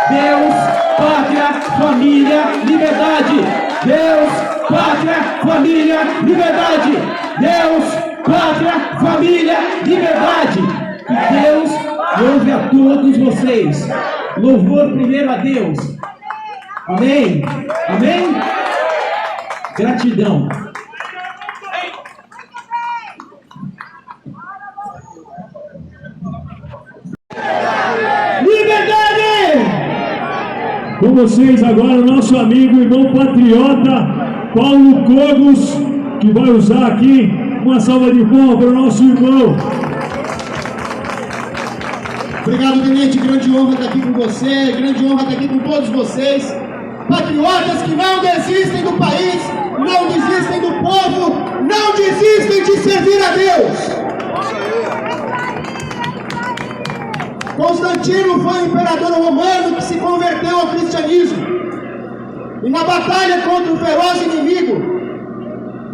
Speaker 8: Deus, pátria, família, liberdade. Deus, pátria, família, liberdade. Deus, pátria, família, liberdade. Que Deus louve a todos vocês. Louvor primeiro a Deus. Amém? Amém? Gratidão. Liberdade!
Speaker 7: Com vocês agora o nosso amigo, irmão patriota, Paulo Cogos, que vai usar aqui uma salva de palmas para o nosso irmão.
Speaker 1: Obrigado, Tenente. Grande honra estar aqui com você, grande honra estar aqui com todos vocês. Patriotas que não desistem do país, não desistem do povo, não desistem de servir a Deus. Constantino foi um imperador romano que se converteu ao cristianismo. E na batalha contra o feroz inimigo,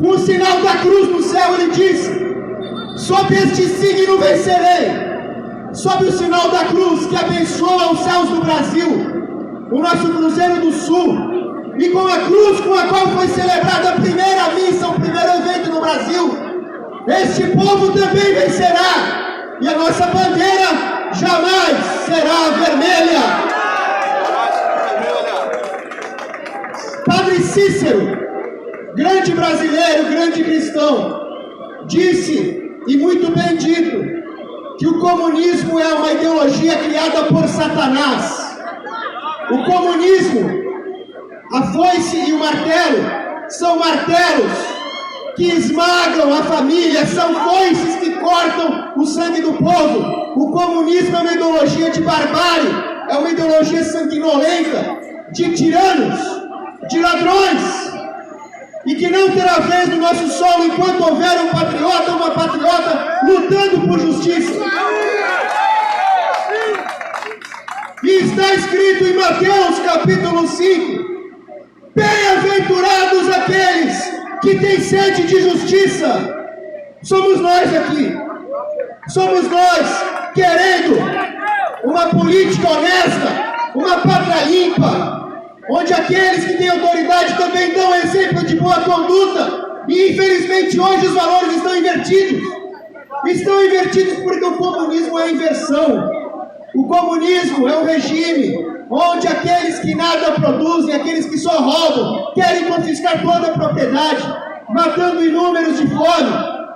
Speaker 1: com o sinal da cruz no céu, ele disse: sob este signo vencerei. Sob o sinal da cruz que abençoa os céus do Brasil, o nosso Cruzeiro do Sul, e com a cruz com a qual foi celebrada a primeira missa, o primeiro evento no Brasil, este povo também vencerá, e a nossa bandeira jamais será vermelha. Padre Cícero, grande brasileiro, grande cristão, disse, e muito bem dito, que o comunismo é uma ideologia criada por Satanás. O comunismo, a foice e o martelo, são martelos que esmagam a família, são foices que cortam o sangue do povo. O comunismo é uma ideologia de barbárie, é uma ideologia sanguinolenta, de tiranos, de ladrões, e que não terá vez no nosso solo enquanto houver um patriota ou uma patriota lutando por justiça. E está escrito em Mateus capítulo 5, bem-aventurados aqueles que têm sede de justiça. Somos nós aqui, somos nós querendo uma política honesta, uma pátria limpa, onde aqueles que têm autoridade também dão exemplo de boa conduta. E infelizmente hoje os valores estão invertidos. Estão invertidos porque o comunismo é a inversão. O comunismo é um regime onde aqueles que nada produzem, aqueles que só roubam, querem confiscar toda a propriedade, matando inúmeros de fome.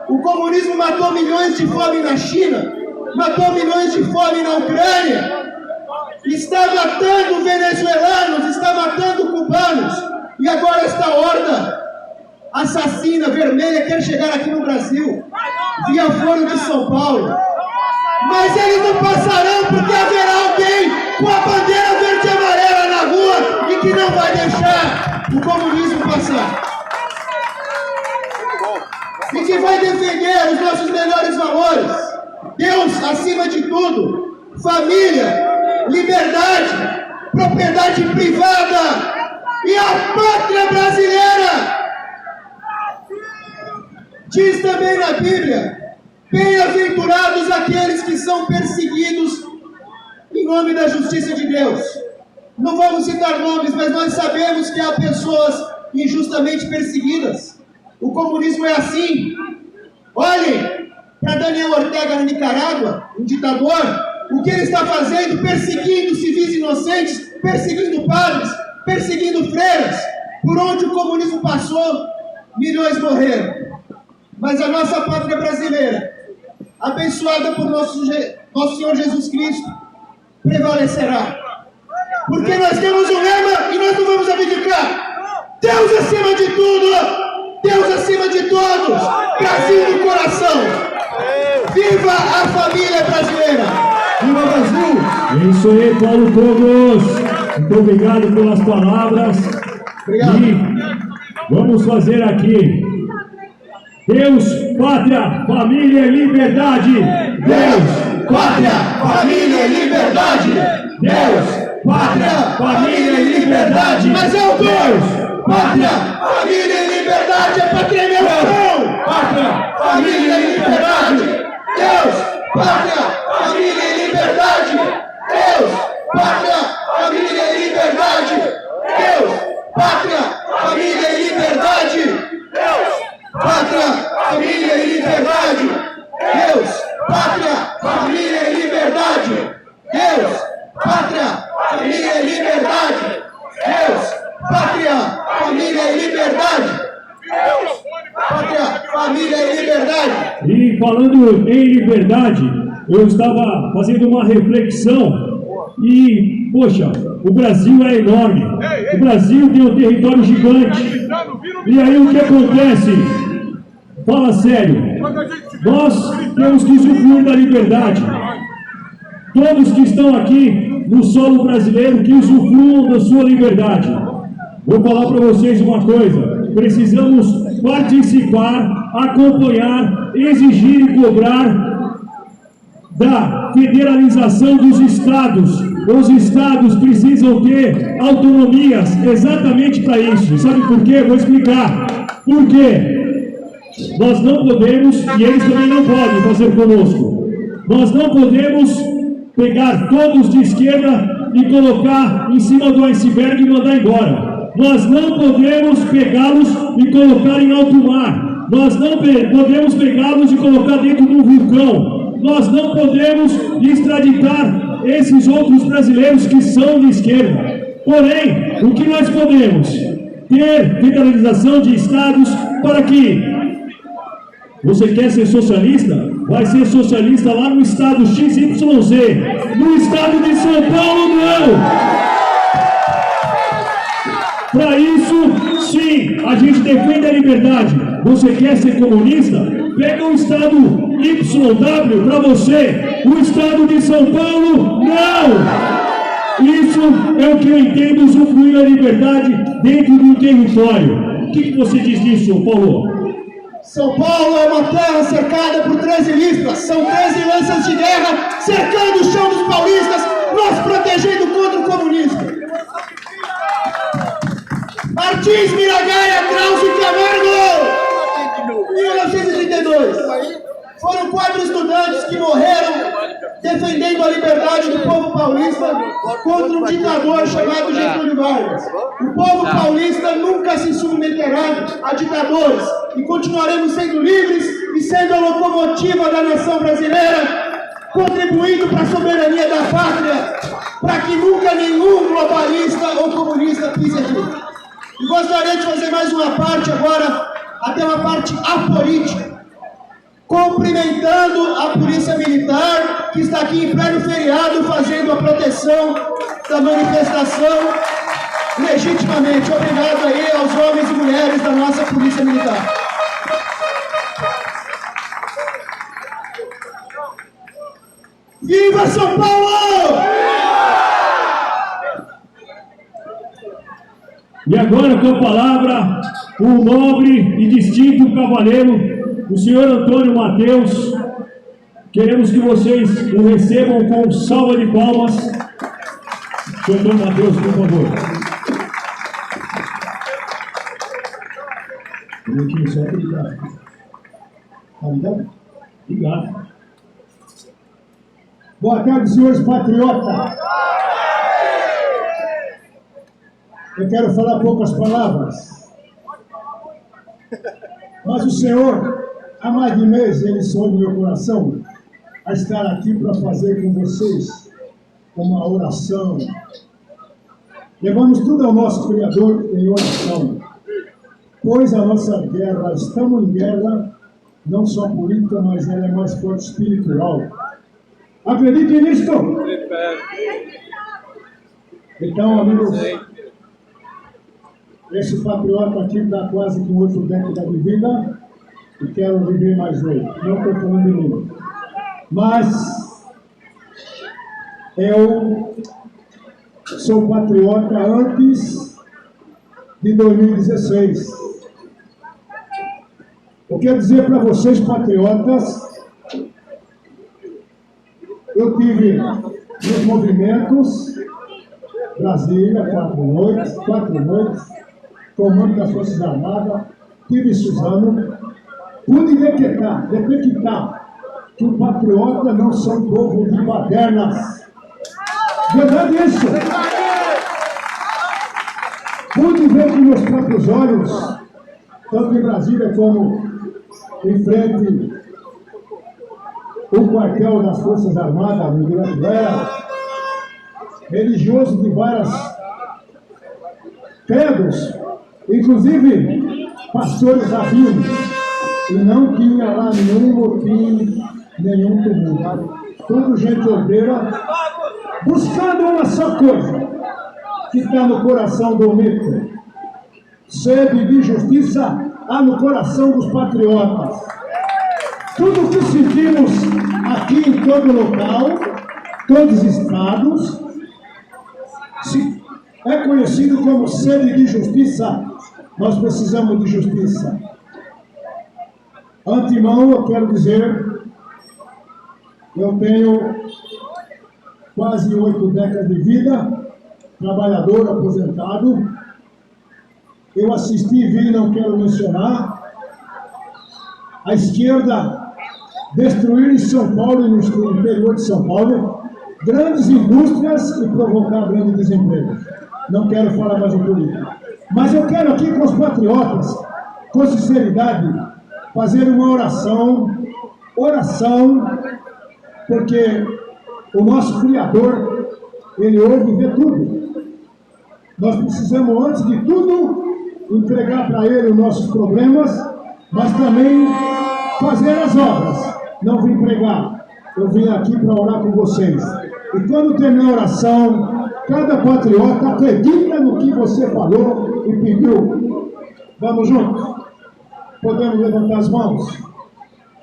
Speaker 1: O comunismo matou milhões de fome na China, matou milhões de fome na Ucrânia, está matando venezuelanos, está matando cubanos, e agora esta horda assassina, vermelha, quer chegar aqui no Brasil, via Foro de São Paulo. Mas eles não passarão, porque haverá alguém com a bandeira verde e amarela na rua e que não vai deixar o comunismo passar. E que vai defender os nossos melhores valores. Deus acima de tudo, família, liberdade, propriedade privada e a pátria brasileira. Diz também na Bíblia: bem-aventurados aqueles que são perseguidos em nome da justiça de Deus. Não vamos citar nomes, mas nós sabemos que há pessoas injustamente perseguidas. O comunismo é assim. Olhem para Daniel Ortega na Nicarágua, um ditador, o que ele está fazendo, perseguindo civis inocentes, perseguindo padres, perseguindo freiras. Por onde o comunismo passou, milhões morreram. Mas a nossa pátria brasileira, abençoada por nosso Senhor Jesus Cristo, prevalecerá. Porque nós temos um lema e nós não vamos abdicar. Deus acima de tudo, Deus acima de todos, Brasil no coração. Viva a família brasileira!
Speaker 7: Viva o Brasil! É isso aí, Paulo Cogos. Muito obrigado pelas palavras.
Speaker 1: Obrigado.
Speaker 7: E vamos fazer aqui: Deus, pátria, família e liberdade. Deus,
Speaker 1: Pátria, família e liberdade!
Speaker 7: Deus, pátria, família e liberdade.
Speaker 1: Mas é o Deus! Pátria, família e liberdade é para tremer o chão!
Speaker 7: Pátria,
Speaker 1: Família e liberdade! Deus, pátria, família e liberdade! Deus, pátria, família e liberdade! Deus, pátria, família e liberdade! Deus, pátria, família e liberdade! Deus, pátria, família e liberdade! Deus, pátria, família e liberdade! Deus, pátria, família e liberdade! Deus, pátria, família e liberdade!
Speaker 7: E falando em liberdade, eu estava fazendo uma reflexão e, poxa, o Brasil é enorme. O Brasil tem um território gigante. E aí o que acontece? Fala sério. Nós temos que usufruir da liberdade. todos que estão aqui no solo brasileiro que usufruam da sua liberdade. Vou falar para vocês uma coisa: precisamos participar, acompanhar, exigir e cobrar da federalização dos estados. Os estados precisam ter autonomias exatamente para isso. Sabe por quê? Vou explicar. Por quê? Nós não podemos, e eles também não podem fazer conosco, nós não podemos pegar todos de esquerda e colocar em cima do iceberg e mandar embora. Nós não podemos pegá-los e colocar em alto mar. Nós não podemos pegá-los e colocar dentro de um vulcão. Nós não podemos extraditar esses outros brasileiros que são de esquerda. Porém, o que nós podemos? Ter federalização de estados para que você quer ser socialista? Vai ser socialista lá no estado XYZ. No estado de São Paulo, não! Para isso, sim, a gente defende a liberdade. Você quer ser comunista? Pega o estado YW para você. O estado de São Paulo, não! Isso é o que eu entendo usufruir a liberdade dentro do território. O que você diz disso, Paulo?
Speaker 1: São Paulo é uma terra cercada por 13 listas. São 13 lanças de guerra cercando o chão dos paulistas, nós protegendo contra o comunismo. Martins, Miragaia, Krause e Camargo, 1932. Foram 4 estudantes que morreram defendendo a liberdade do povo paulista contra um ditador chamado Getúlio Vargas. O povo paulista nunca se submeterá a ditadores e continuaremos sendo livres e sendo a locomotiva da nação brasileira, contribuindo para a soberania da pátria, para que nunca nenhum globalista ou comunista pise aqui. E gostaria de fazer mais uma parte agora, até uma parte apolítica, cumprimentando a Polícia Militar, que está aqui em pleno feriado, fazendo a proteção da manifestação legitimamente. Obrigado aí aos homens e mulheres da nossa Polícia Militar. Viva São Paulo!
Speaker 7: E agora com a palavra, o nobre e distinto cavaleiro, o senhor Antônio Mateus. Queremos que vocês o recebam com salva de palmas. Senhor Antônio Mateus, por favor. Obrigado.
Speaker 1: Boa tarde, senhores patriotas. Eu quero falar poucas palavras, mas o Senhor, há mais de mês, Ele sonhou no meu coração a estar aqui para fazer com vocês uma oração. Levamos tudo ao nosso Criador em oração, pois a nossa guerra, estamos em guerra, não só política, mas ela é mais forte espiritual. Acreditem nisto? Então, amigos, esse patriota aqui está quase com 8 décadas de vida e quero viver mais 8. Não estou falando de mim. Mas eu sou patriota antes de 2016. Eu quero dizer para vocês, patriotas, eu tive nos movimentos Brasília, 4 noites, comando das Forças Armadas, tive Suzano, pude detectar que o patriota não são povo de badernas. Verdade isso? Pude ver com meus próprios olhos, tanto em Brasília como em frente o quartel das Forças Armadas, no Ibirapuera, religiosos de várias credos, inclusive pastores rabinos, e não tinha lá nenhum motim, nenhum tumulto. Tudo gente obreira, buscando uma só coisa, que está no coração do mito. Sede de justiça há no coração dos patriotas. Tudo que sentimos aqui em todo local, todos os estados, é conhecido como sede de justiça. Nós precisamos de justiça. Antemão, eu quero dizer, eu tenho quase 8 décadas de vida, trabalhador, aposentado. Eu assisti e vi, não quero mencionar, a esquerda destruir em São Paulo e no interior de São Paulo grandes indústrias e provocar grande desemprego. Não quero falar mais de política. Mas eu quero aqui com os patriotas, com sinceridade, fazer uma oração, porque o nosso Criador, Ele ouve e vê tudo. Nós precisamos, antes de tudo, entregar para Ele os nossos problemas, mas também fazer as obras. Não vim pregar, eu vim aqui para orar com vocês. E quando terminar a oração, cada patriota acredita no que você falou e pediu. Vamos juntos? Podemos levantar as mãos?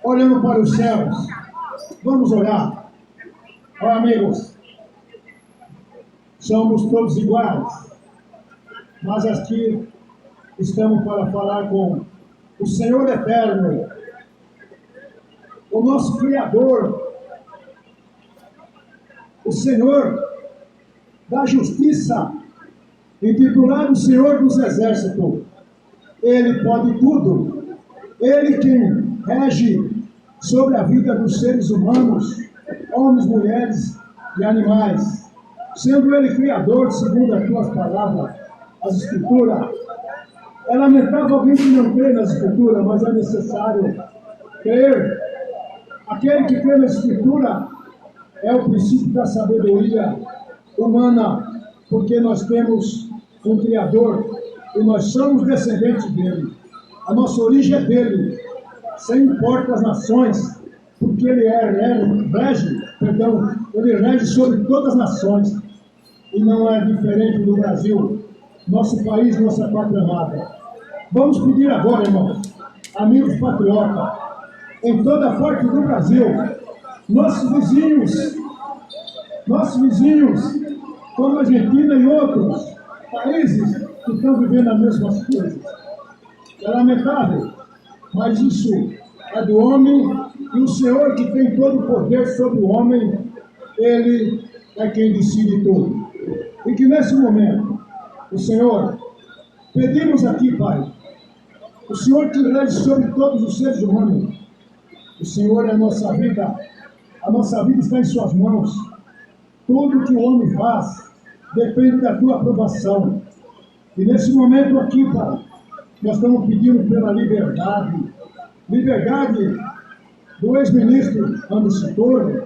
Speaker 1: Olhando para os céus. Vamos orar. Ó, amigos, somos todos iguais, mas aqui estamos para falar com o Senhor Eterno, o nosso Criador, o Senhor da Justiça, intitulado Senhor dos Exércitos. Ele pode tudo. Ele quem rege sobre a vida dos seres humanos, homens, mulheres e animais. Sendo Ele Criador, segundo as tuas palavras, as Escrituras. É lamentável alguém que não crê nas Escrituras, mas é necessário crer. Aquele que crê na Escritura é o princípio da sabedoria humana, porque nós temos um Criador e nós somos descendentes dele. A nossa origem é dele, sem importar as nações, porque ele ele rege sobre todas as nações, e não é diferente do Brasil, nosso país, nossa pátria amada. Vamos pedir agora, irmãos, amigos patriotas, em toda parte do Brasil, nossos vizinhos, como a Argentina e outros países que estão vivendo as mesmas coisas. É lamentável, mas isso é do homem, e o Senhor que tem todo o poder sobre o homem, Ele é quem decide tudo. E que nesse momento, o Senhor, pedimos aqui, Pai, o Senhor que rege sobre todos os seres humanos, o Senhor é a nossa vida está em suas mãos. Tudo que o homem faz depende da tua aprovação. E nesse momento aqui, Pai, nós estamos pedindo pela liberdade do ex-ministro Anderson Toro,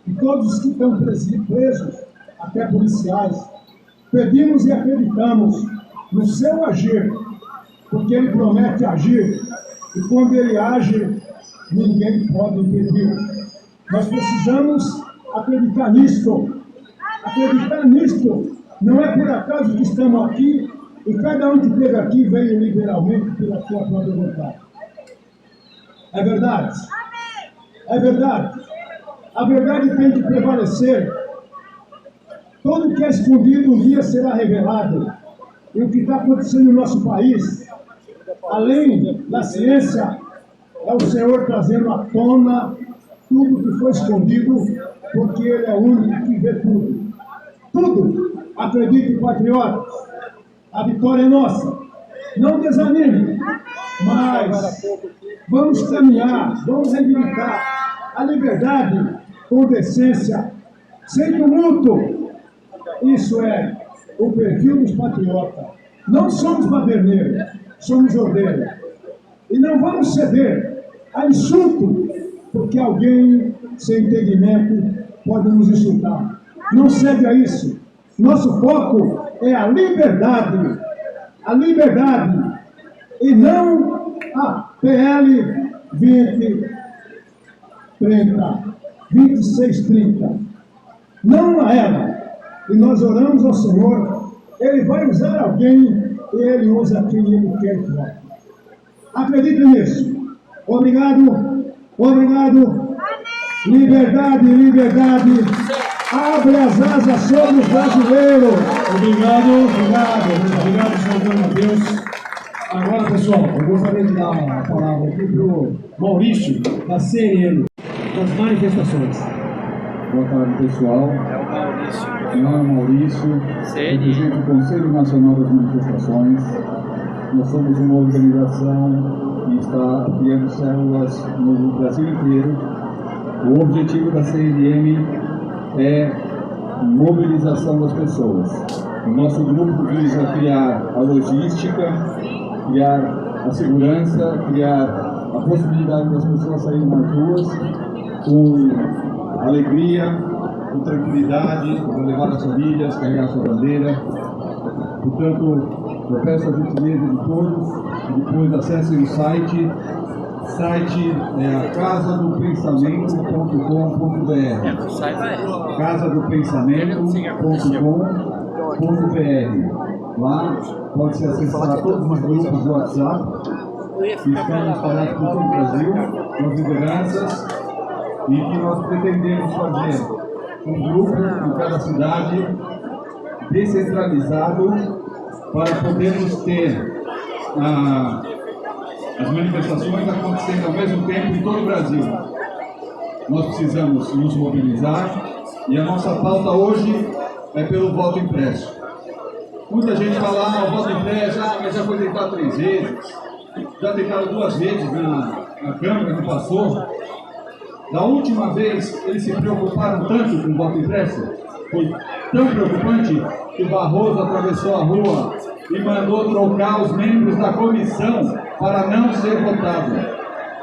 Speaker 1: e todos os que estão presos, até policiais. Pedimos e acreditamos no seu agir, porque ele promete agir, e quando ele age, ninguém pode impedir. Nós precisamos acreditar nisto. Não é por acaso que estamos aqui, e cada um que esteve aqui veio liberalmente pela sua própria vontade. É verdade. É verdade. A verdade tem que prevalecer. Tudo que é escondido um dia será revelado. E o que está acontecendo no nosso país, além da ciência, é o Senhor trazendo à tona tudo que foi escondido, porque Ele é o único que vê tudo. Tudo. Acredite, patriotas, a vitória é nossa. Não desanime, mas vamos caminhar, vamos reivindicar a liberdade com decência, sem tumulto. Isso é o perfil dos patriotas. Não somos baderneiros, somos ordeiros. E não vamos ceder a insulto, porque alguém sem entendimento pode nos insultar. Não cede a isso. Nosso foco é a liberdade, e não a PL 2630. Não a ela. E nós oramos ao Senhor, Ele vai usar alguém, e Ele usa quem Ele quer que vote. Acredite nisso. Obrigado. Liberdade, liberdade. Abre as asas sobre os brasileiros.
Speaker 7: Obrigado, senador Matheus. Agora, pessoal, eu gostaria de dar a palavra aqui para o Maurício, da CNN, das manifestações.
Speaker 9: Boa tarde, pessoal. Meu nome é Maurício, represento o Conselho Nacional das Manifestações. Nós somos uma organização que está criando células no Brasil inteiro. O objetivo da CNM é mobilização das pessoas. O nosso grupo visa criar a logística, criar a segurança, criar a possibilidade das pessoas saírem nas ruas com alegria, com tranquilidade, com levar as famílias, carregar a sua bandeira. Portanto, eu peço a gentileza de todos, depois acessem o site é a casadopensamento.com.br, casadopensamento.com.br. Lá pode-se acessar todos os grupos do WhatsApp que estão espalhados por todo o Brasil, com as lideranças, e que nós pretendemos fazer um grupo em cada cidade descentralizado para podermos ter as manifestações acontecendo ao mesmo tempo em todo o Brasil. Nós precisamos nos mobilizar e a nossa pauta hoje é pelo voto impresso. Muita gente fala, o voto impresso, mas já foi tentado 3 vezes, já tentaram 2 vezes na Câmara, não passou. Da última vez, eles se preocuparam tanto com o voto impresso, foi tão preocupante que o Barroso atravessou a rua e mandou trocar os membros da comissão para não ser votado.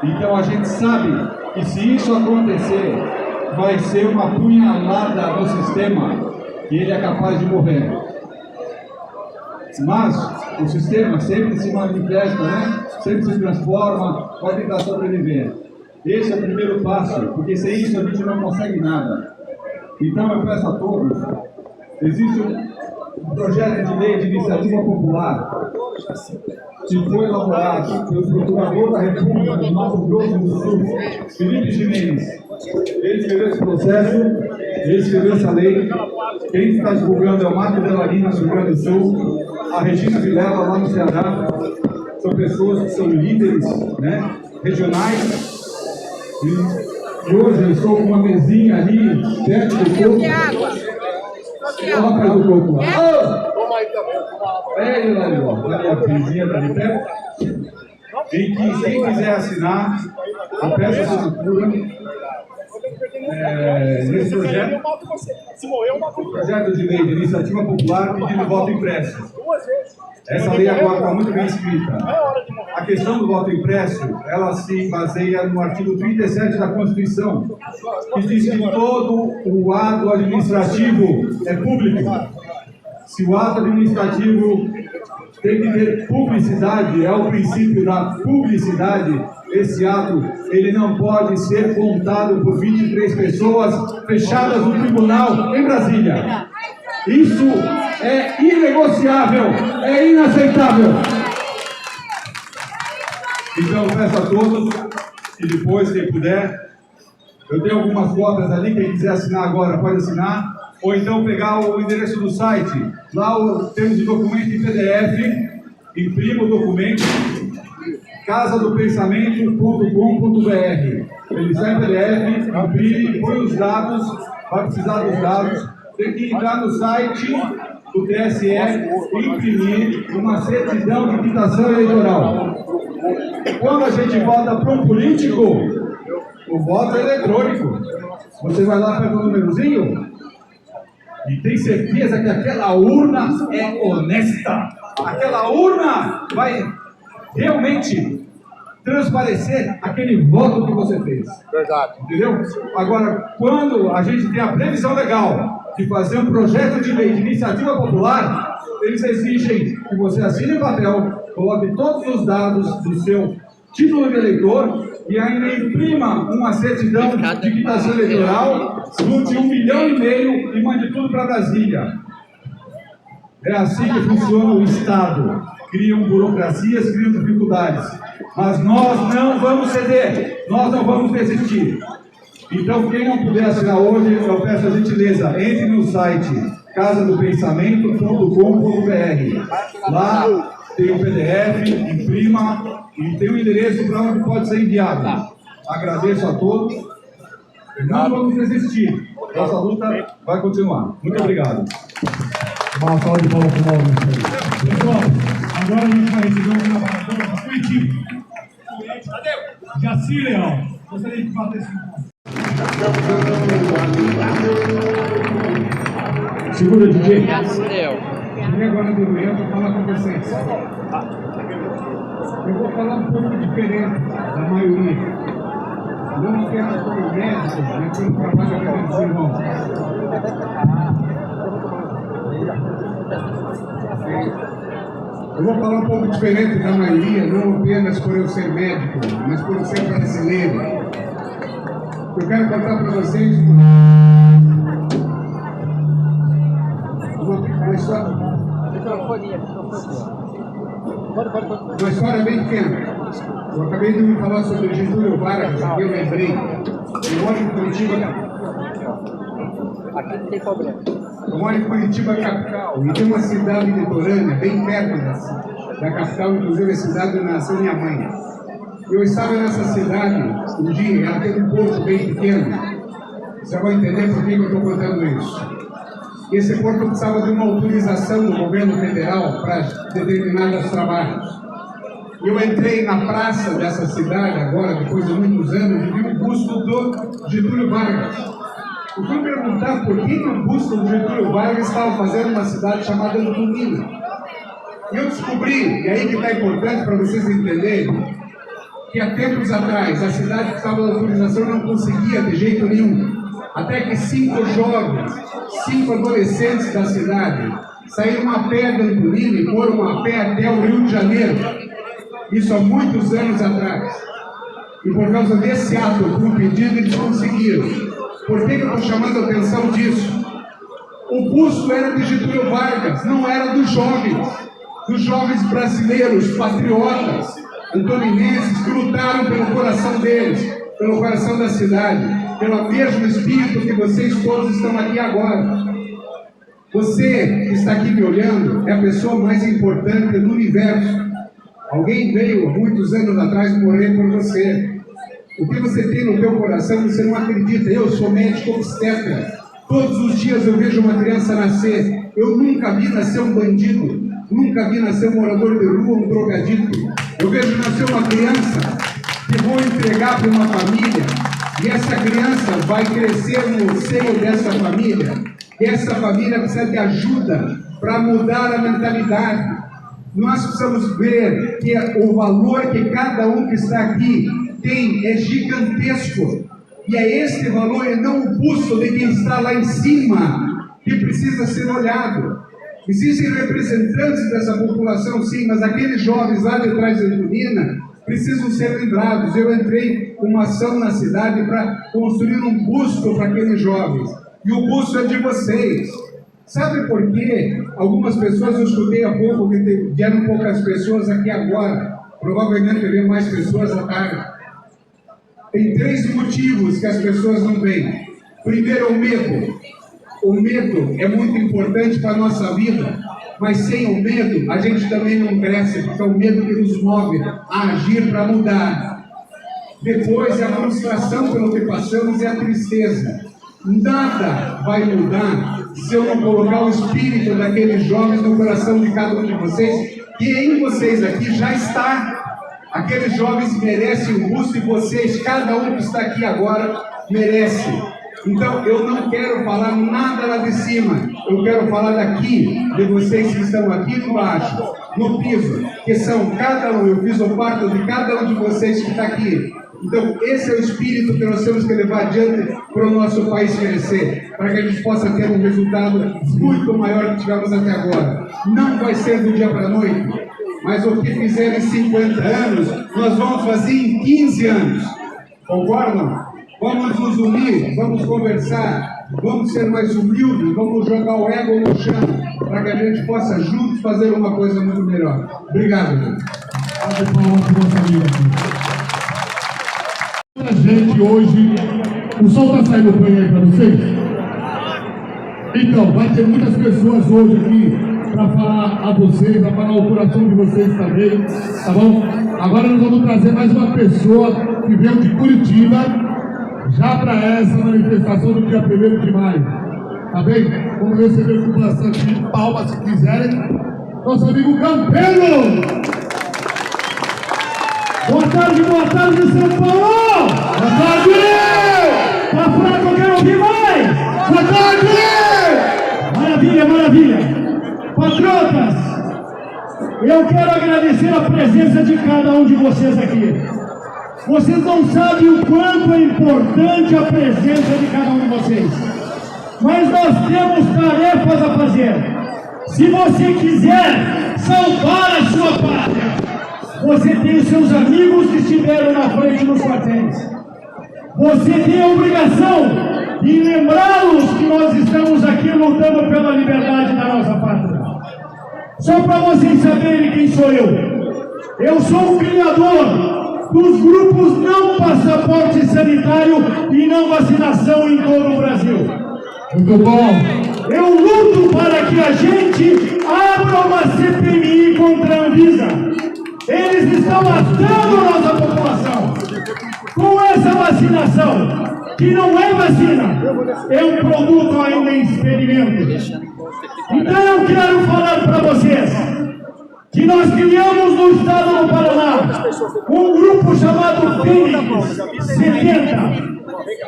Speaker 9: Então a gente sabe que se isso acontecer, vai ser uma punhalada no sistema e ele é capaz de morrer. Mas o sistema sempre se manifesta, né? Sempre se transforma, vai tentar sobreviver. Esse é o primeiro passo, porque sem isso a gente não consegue nada. Então eu peço a todos, existe um projeto de lei de iniciativa popular que foi elaborado pelo Procurador da República do Mato Grosso do Sul, Felipe Jimenez. Ele escreveu esse processo, ele escreveu essa lei. Quem está divulgando é o Marco Delarina, no Rio Grande do Sul, a Regina Vilela, lá no Ceará. São pessoas que são líderes, né, regionais. E hoje eu estou com uma mesinha ali, perto do corpo. Olha para o corpo lá. É, Hilário, olha a mesinha está de perto. Quem quiser assinar, eu peço a assinatura. Nesse projeto, projeto de lei de iniciativa popular pedindo voto impresso. Essa lei agora está muito bem escrita. A questão do voto impresso, ela se baseia no artigo 37 da Constituição, que diz que todo o ato administrativo é público. Se o ato administrativo tem que ter publicidade, é o princípio da publicidade, esse ato ele não pode ser contado por 23 pessoas fechadas no tribunal em Brasília. Isso é inegociável, é inaceitável. Então eu peço a todos que depois, quem puder, eu tenho algumas fotos ali, quem quiser assinar agora pode assinar, ou então pegar o endereço do site. Lá temos o documento em PDF, imprima o documento, casadopensamento.com.br. Ele está em PDF, imprime, põe os dados, vai precisar dos dados, tem que entrar no site do TSE e imprimir uma certidão de quitação eleitoral. Quando a gente vota para um político, o voto é eletrônico. Você vai lá, pega o númerozinho e tem certeza que aquela urna é honesta. Aquela urna vai realmente transparecer aquele voto que você fez.
Speaker 2: Verdade.
Speaker 9: Entendeu? Agora, quando a gente tem a previsão legal de fazer um projeto de lei de iniciativa popular, eles exigem que você assine o papel, coloque todos os dados do seu título de eleitor e ainda imprima uma certidão de quitação eleitoral, junte 1,5 milhão e mande tudo para Brasília. É assim que funciona o Estado. Criam burocracias, criam dificuldades. Mas nós não vamos ceder, nós não vamos desistir. Então, quem não puder assinar hoje, eu peço a gentileza, entre no site casadopensamento.com.br. Lá tem o PDF, imprima e tem o endereço para onde pode ser enviado. Agradeço a todos. Não vamos desistir. Nossa luta vai continuar. Muito obrigado.
Speaker 1: Uma salva de palmas para o Maurício. Pessoal, agora a gente vai receber um colaborador para Curitiba. Jaci Leal. Gostaria de bater esse ponto.
Speaker 7: Segura, DJ.
Speaker 1: E agora do Leão para falar com vocês. Eu vou falar um pouco diferente da maioria. Não apenas como médico, mas pelo trabalho que eu desenvolvo. Eu vou falar um pouco diferente da maioria, não apenas por eu ser médico, mas por eu ser brasileiro. Eu quero contar para vocês uma história bem pequena. Eu acabei de me falar sobre o Getúlio Vargas, aqui eu lembrei. Eu moro em Curitiba.
Speaker 5: Aqui não tem problema.
Speaker 1: Eu moro em Curitiba, capital, e tem uma cidade litorânea, bem perto da capital, inclusive a cidade onde nasceu minha mãe. Eu estava nessa cidade um dia, ela teve um porto bem pequeno. Você vai entender por que eu estou contando isso. Esse porto precisava de uma autorização do governo federal para determinados trabalhos. Eu entrei na praça dessa cidade agora, depois de muitos anos, e vi o busto do Getúlio Vargas. Eu fui perguntar por que o busto do Getúlio Vargas estava fazendo uma cidade chamada Antonina. E eu descobri, e aí que está importante para vocês entenderem, que há tempos atrás a cidade que estava na autorização não conseguia de jeito nenhum. Até que 5 jovens, 5 adolescentes da cidade saíram a pé da Antonina e foram a pé até o Rio de Janeiro. Isso há muitos anos atrás. E por causa desse ato, com o pedido, eles conseguiram. Por que eu estou chamando a atenção disso? O busto era de Getúlio Vargas, não era dos jovens brasileiros, patriotas, antoninenses, que lutaram pelo coração deles, pelo coração da cidade, pelo mesmo espírito que vocês todos estão aqui agora. Você que está aqui me olhando é a pessoa mais importante do universo. Alguém veio há muitos anos atrás morrer por você. O que você tem no teu coração você não acredita. Eu sou médico obstetra. Todos os dias eu vejo uma criança nascer. Eu nunca vi nascer um bandido. Nunca vi nascer um morador de rua, um drogadito. Eu vejo nascer uma criança que vou entregar para uma família. E essa criança vai crescer no seio dessa família. E essa família precisa de ajuda para mudar a mentalidade. Nós precisamos ver que o valor que cada um que está aqui tem é gigantesco. E é este valor e não o busto de quem está lá em cima que precisa ser olhado. Existem representantes dessa população, sim, mas aqueles jovens lá de trás da Antonina precisam ser lembrados. Eu entrei com uma ação na cidade para construir um busto para aqueles jovens. E o busto é de vocês. Sabe por quê? Algumas pessoas, eu escutei há pouco que vieram poucas pessoas aqui agora. Provavelmente haver mais pessoas à tarde. Tem 3 motivos que as pessoas não vêm. Primeiro é o medo. O medo é muito importante para a nossa vida. Mas sem o medo, a gente também não cresce, porque é o medo que nos move a agir para mudar. Depois é a frustração pelo que passamos e a tristeza. Nada vai mudar se eu não colocar o espírito daqueles jovens no coração de cada um de vocês, que em vocês aqui já está. Aqueles jovens merecem o busto e vocês, cada um que está aqui agora, merece. Então, eu não quero falar nada lá de cima, eu quero falar daqui, de vocês que estão aqui embaixo, no piso, que são cada um, eu fiz o parto de cada um de vocês que está aqui. Então, esse é o espírito que nós temos que levar adiante para o nosso país crescer, para que a gente possa ter um resultado muito maior que tivemos até agora. Não vai ser do dia para a noite, mas o que fizeram em 50 anos, nós vamos fazer em 15 anos. Concordam? Vamos nos unir, vamos conversar, vamos ser mais humildes, vamos jogar o ego no chão, para que a gente possa juntos fazer uma coisa muito melhor. Obrigado, gente.
Speaker 2: A gente hoje O sol está saindo bem aí para vocês? Então, vai ter muitas pessoas hoje aqui para falar a vocês, para falar o coração de vocês também, tá bom? Agora nós vamos trazer mais uma pessoa que veio de Curitiba, já para essa manifestação do dia 1º de maio, tá bem? Vamos receber com bastante palmas se quiserem. Nosso amigo Campelo!
Speaker 7: Boa tarde, São Paulo!
Speaker 2: Boa tarde!
Speaker 7: Tá fraco, eu quero ouvir mais!
Speaker 2: Boa tarde!
Speaker 7: Maravilha! Patriotas, eu quero agradecer a presença de cada um de vocês aqui. Vocês não sabem o quanto é importante a presença de cada um de vocês. Mas nós temos tarefas a fazer. Se você quiser salvar a sua pátria, você tem os seus amigos que estiveram na frente dos quartéis. Você tem a obrigação de lembrá-los que nós estamos aqui lutando pela liberdade da nossa pátria. Só para vocês saberem quem sou eu. Eu sou o criador dos grupos não passaporte sanitário e não vacinação em todo o Brasil.
Speaker 2: Muito bom!
Speaker 7: Eu luto para que a gente abra uma CPMI contra a Anvisa. Eles estão matando a nossa população com essa vacinação, que não é vacina, é um produto ainda em experimento. Então eu quero falar para vocês que nós criamos no estado do Paraná um grupo chamado Fênix 70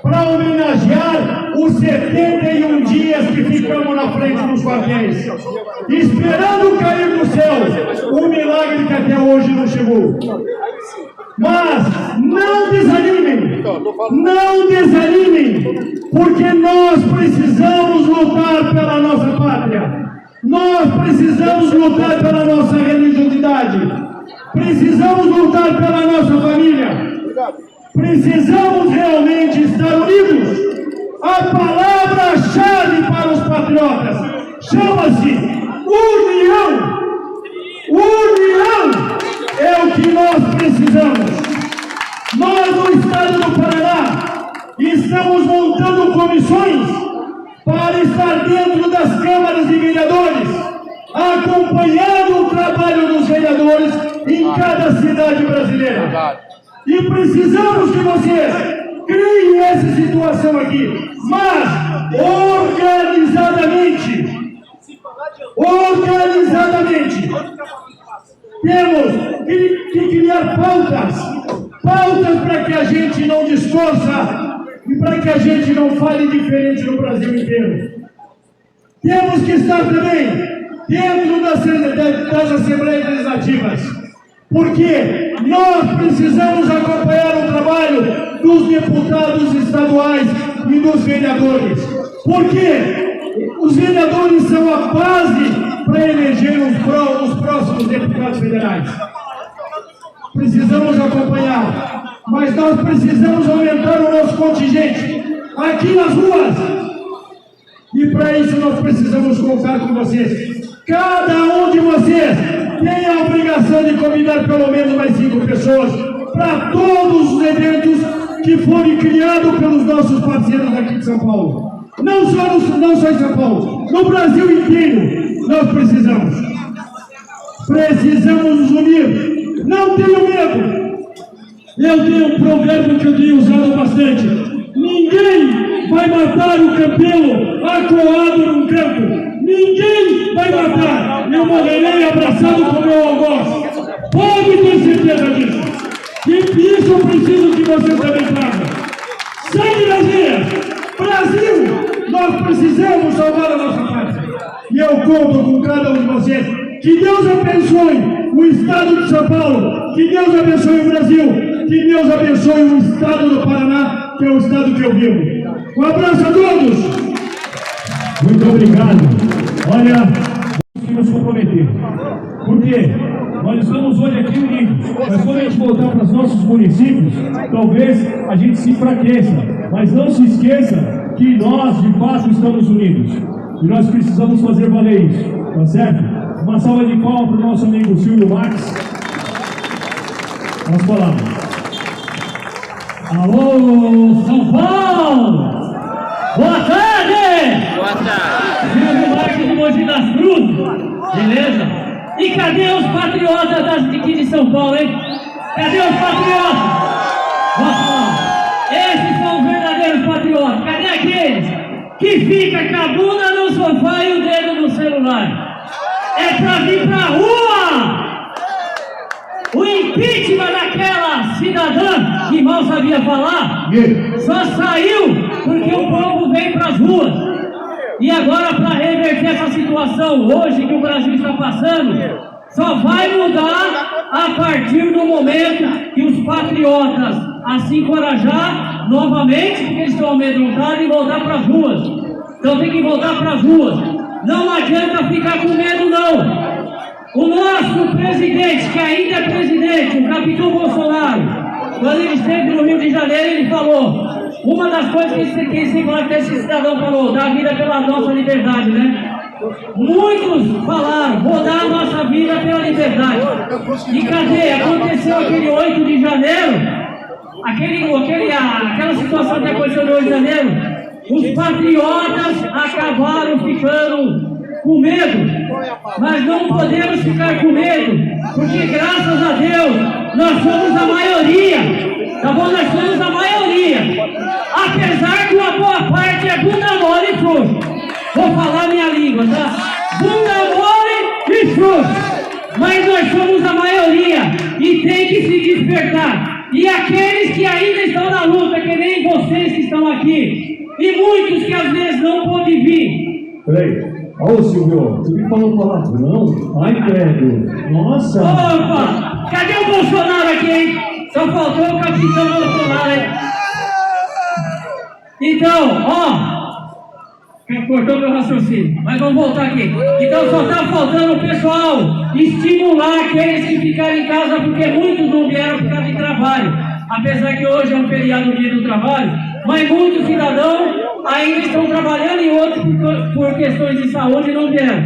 Speaker 7: para homenagear os 71 dias que ficamos na frente dos quartéis, esperando cair do céu um milagre que até hoje não chegou. Mas não desanimem, porque nós precisamos lutar pela nossa pátria, nós precisamos lutar pela nossa religiosidade, precisamos lutar pela nossa família, precisamos realmente estar unidos. A palavra-chave para os patriotas chama-se união. União é o que nós precisamos. Nós, no estado do Paraná, estamos montando comissões para estar dentro das câmaras de vereadores, acompanhando o trabalho dos vereadores em cada cidade brasileira. E precisamos que vocês criem essa situação aqui, mas organizadamente. Temos que criar pautas para que a gente não distorça e para que a gente não fale diferente no Brasil inteiro. Temos que estar também dentro das Assembleias Legislativas, porque nós precisamos acompanhar o trabalho dos deputados estaduais e dos vereadores, porque os vereadores são a base para eleger os próximos deputados federais. Precisamos acompanhar, mas nós precisamos aumentar o nosso contingente aqui nas ruas. E para isso nós precisamos contar com vocês. Cada um de vocês tem a obrigação de convidar pelo menos mais 5 pessoas para todos os eventos que forem criados pelos nossos parceiros aqui de São Paulo. Não só em São Paulo, no Brasil inteiro nós precisamos nos unir. Não tenham medo. Eu tenho um provérbio que eu tenho usado bastante: ninguém vai matar o Campelo acuado num campo. Ninguém vai matar. Eu morrerei abraçado com meu algoz. Pode ter certeza disso. E isso eu preciso que vocês também tragam. Sangue nas veias. Brasil, nós precisamos salvar a nossa pátria. E eu conto com cada um de vocês. Que Deus abençoe o estado de São Paulo. Que Deus abençoe o Brasil. Que Deus abençoe o estado do Paraná, que é o estado que eu vivo. Um abraço a todos. Muito obrigado. Olha, temos que nos comprometer. Por quê? Nós estamos hoje aqui unidos, mas quando a gente voltar para os nossos municípios, talvez a gente se enfraqueça. Mas não se esqueça que nós, de fato, estamos unidos. E nós precisamos fazer valer isso, tá certo? Uma salva de palmas para o nosso amigo Silvio Max. As palavras. Alô, São Paulo! pessoal! Boa tarde!
Speaker 5: Boa tarde.
Speaker 7: Silvio Marques de Mogi das Cruzes, beleza? E cadê os patriotas daqui de São Paulo, hein? Cadê os patriotas? Vamos falar. Esses são os verdadeiros patriotas. Cadê aqueles que ficam com a bunda no sofá e o dedo no celular? É pra vir pra rua! O impeachment daquela cidadã que mal sabia falar só saiu porque o povo veio para as ruas. E agora, para reverter essa situação hoje que o Brasil está passando, só vai mudar a partir do momento que os patriotas a se encorajar novamente, porque eles estão amedrontados, e voltar para as ruas. Então tem que voltar para as ruas. Não adianta ficar com medo, não. O nosso presidente, que ainda é presidente, o capitão Bolsonaro, quando ele esteve no Rio de Janeiro, ele falou, uma das coisas que esse cidadão falou, dar vida pela nossa liberdade, né? Muitos falaram, vou dar a nossa vida pela liberdade. E cadê? Aconteceu aquele 8 de janeiro, aquela situação que aconteceu no 8 de janeiro, os patriotas acabaram ficando com medo. Mas não podemos ficar com medo, porque graças a Deus nós somos a maioria, tá bom? Nós somos a maioria, apesar que uma boa parte é bunda mole e frouxo. Vou falar minha língua, tá? Bunda mole e frouxo. Mas nós somos a maioria e tem que se despertar. E aqueles que ainda estão na luta, que nem vocês que estão aqui, e muitos que às vezes não podem vir. Peraí. Ô Silvio, você me falou palavrão? Ai, credo. Nossa!
Speaker 4: Opa! Cadê o Bolsonaro aqui, hein? Só faltou o capitão Bolsonaro, hein? Então, ó, cortou meu raciocínio, mas vamos voltar aqui. Então só está faltando o pessoal estimular aqueles que ficaram em casa, porque muitos não vieram por causa de trabalho. Apesar que hoje é um feriado, dia do trabalho, mas muitos cidadãos ainda estão trabalhando e outros por questões de saúde não vieram.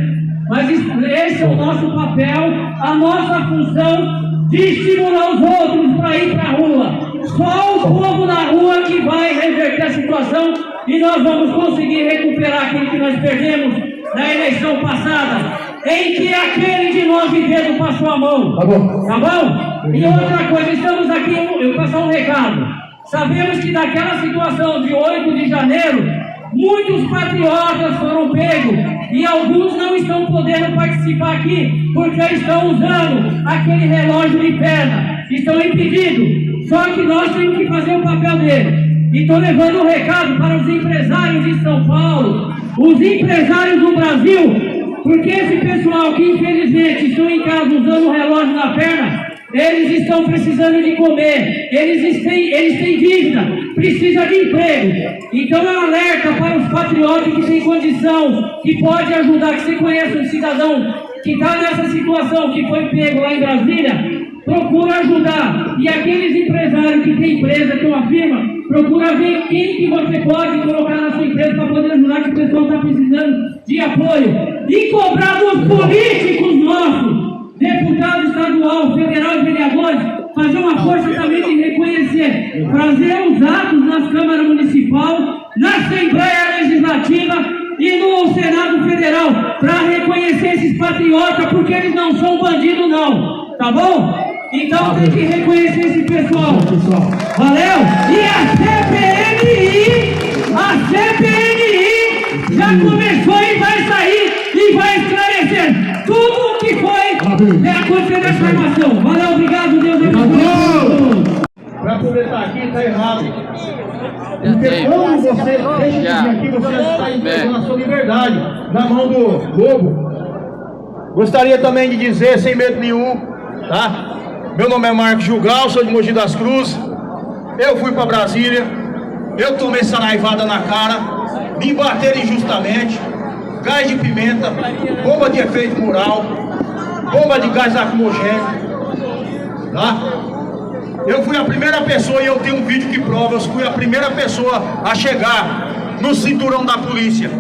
Speaker 4: Mas esse é o nosso papel, a nossa função de estimular os outros para ir para a rua. Só o povo na rua que vai reverter a situação e nós vamos conseguir recuperar aquilo que nós perdemos na eleição passada, em que aquele de 9 dedos passou a mão. Tá bom? Tá bom? E outra coisa, estamos aqui, eu vou passar um recado. Sabemos que daquela situação de 8 de janeiro, muitos patriotas foram pegos e alguns não estão podendo participar aqui porque estão usando aquele relógio de pedra, estão impedidos. Só que nós temos que fazer o papel dele. E estou levando um recado para os empresários de São Paulo, os empresários do Brasil, porque esse pessoal que infelizmente estão em casa usando o relógio na perna, eles estão precisando de comer, eles têm dívida, precisam de emprego. Então é um alerta para os patriotas que têm condição, que pode ajudar, que você conhece um cidadão que está nessa situação, que foi pego lá em Brasília, procura ajudar. E aqueles empresários que têm empresa, que é uma firma, procura ver quem que você pode colocar na sua empresa para poder ajudar, que o pessoal está precisando de apoio. E cobrar dos políticos nossos, deputado estadual, federal e vereadores, fazer uma força também de reconhecer, fazer os atos nas câmaras municipal, na Assembleia Legislativa e no Senado Federal, para reconhecer esses patriotas, porque eles não são bandidos não, tá bom? Então tem que reconhecer esse pessoal. Valeu? E a CPMI já começou e vai sair e vai esclarecer tudo o que foi acontecer nessa armação. Valeu, obrigado, Deus abençoe.
Speaker 1: Para aproveitar aqui, está errado. Porque quando você deixa de vir aqui, você está entregando a sua liberdade na mão do lobo. Gostaria também de dizer, sem medo nenhum, tá? Meu nome é Marcos Jugal, sou de Mogi das Cruzes. Eu fui para Brasília, eu tomei saraivada na cara, me bateram injustamente, gás de pimenta, bomba de efeito mural, bomba de gás lacrimogêneo, tá? Eu fui a primeira pessoa, e eu tenho um vídeo que prova, eu fui a primeira pessoa a chegar no cinturão da polícia.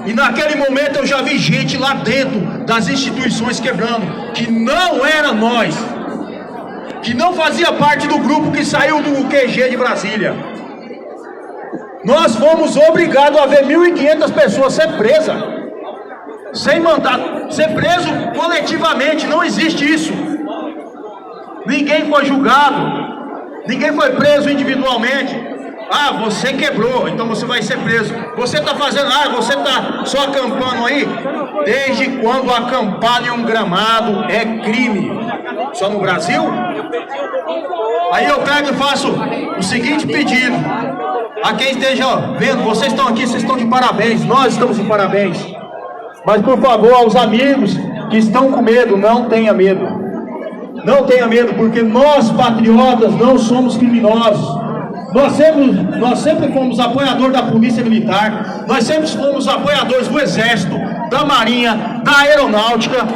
Speaker 1: E naquele momento eu já vi gente lá dentro das instituições quebrando, que não era nós, que não fazia parte do grupo que saiu do QG de Brasília.
Speaker 10: Nós fomos obrigados a ver 1.500 pessoas ser presas, sem mandato, ser preso coletivamente. Não existe isso. Ninguém foi julgado, ninguém foi preso individualmente. Ah, você quebrou, então você vai ser preso. Você está fazendo, você está só acampando aí? Desde quando acampar em um gramado é crime? Só no Brasil? Aí eu pego e faço o seguinte pedido a quem esteja vendo: vocês estão aqui, vocês estão de parabéns, nós estamos de parabéns. Mas por favor, aos amigos que estão com medo, não tenha medo. Não tenha medo, porque nós patriotas não somos criminosos. Nós sempre fomos apoiadores da Polícia Militar, nós sempre fomos apoiadores do Exército, da Marinha, da Aeronáutica,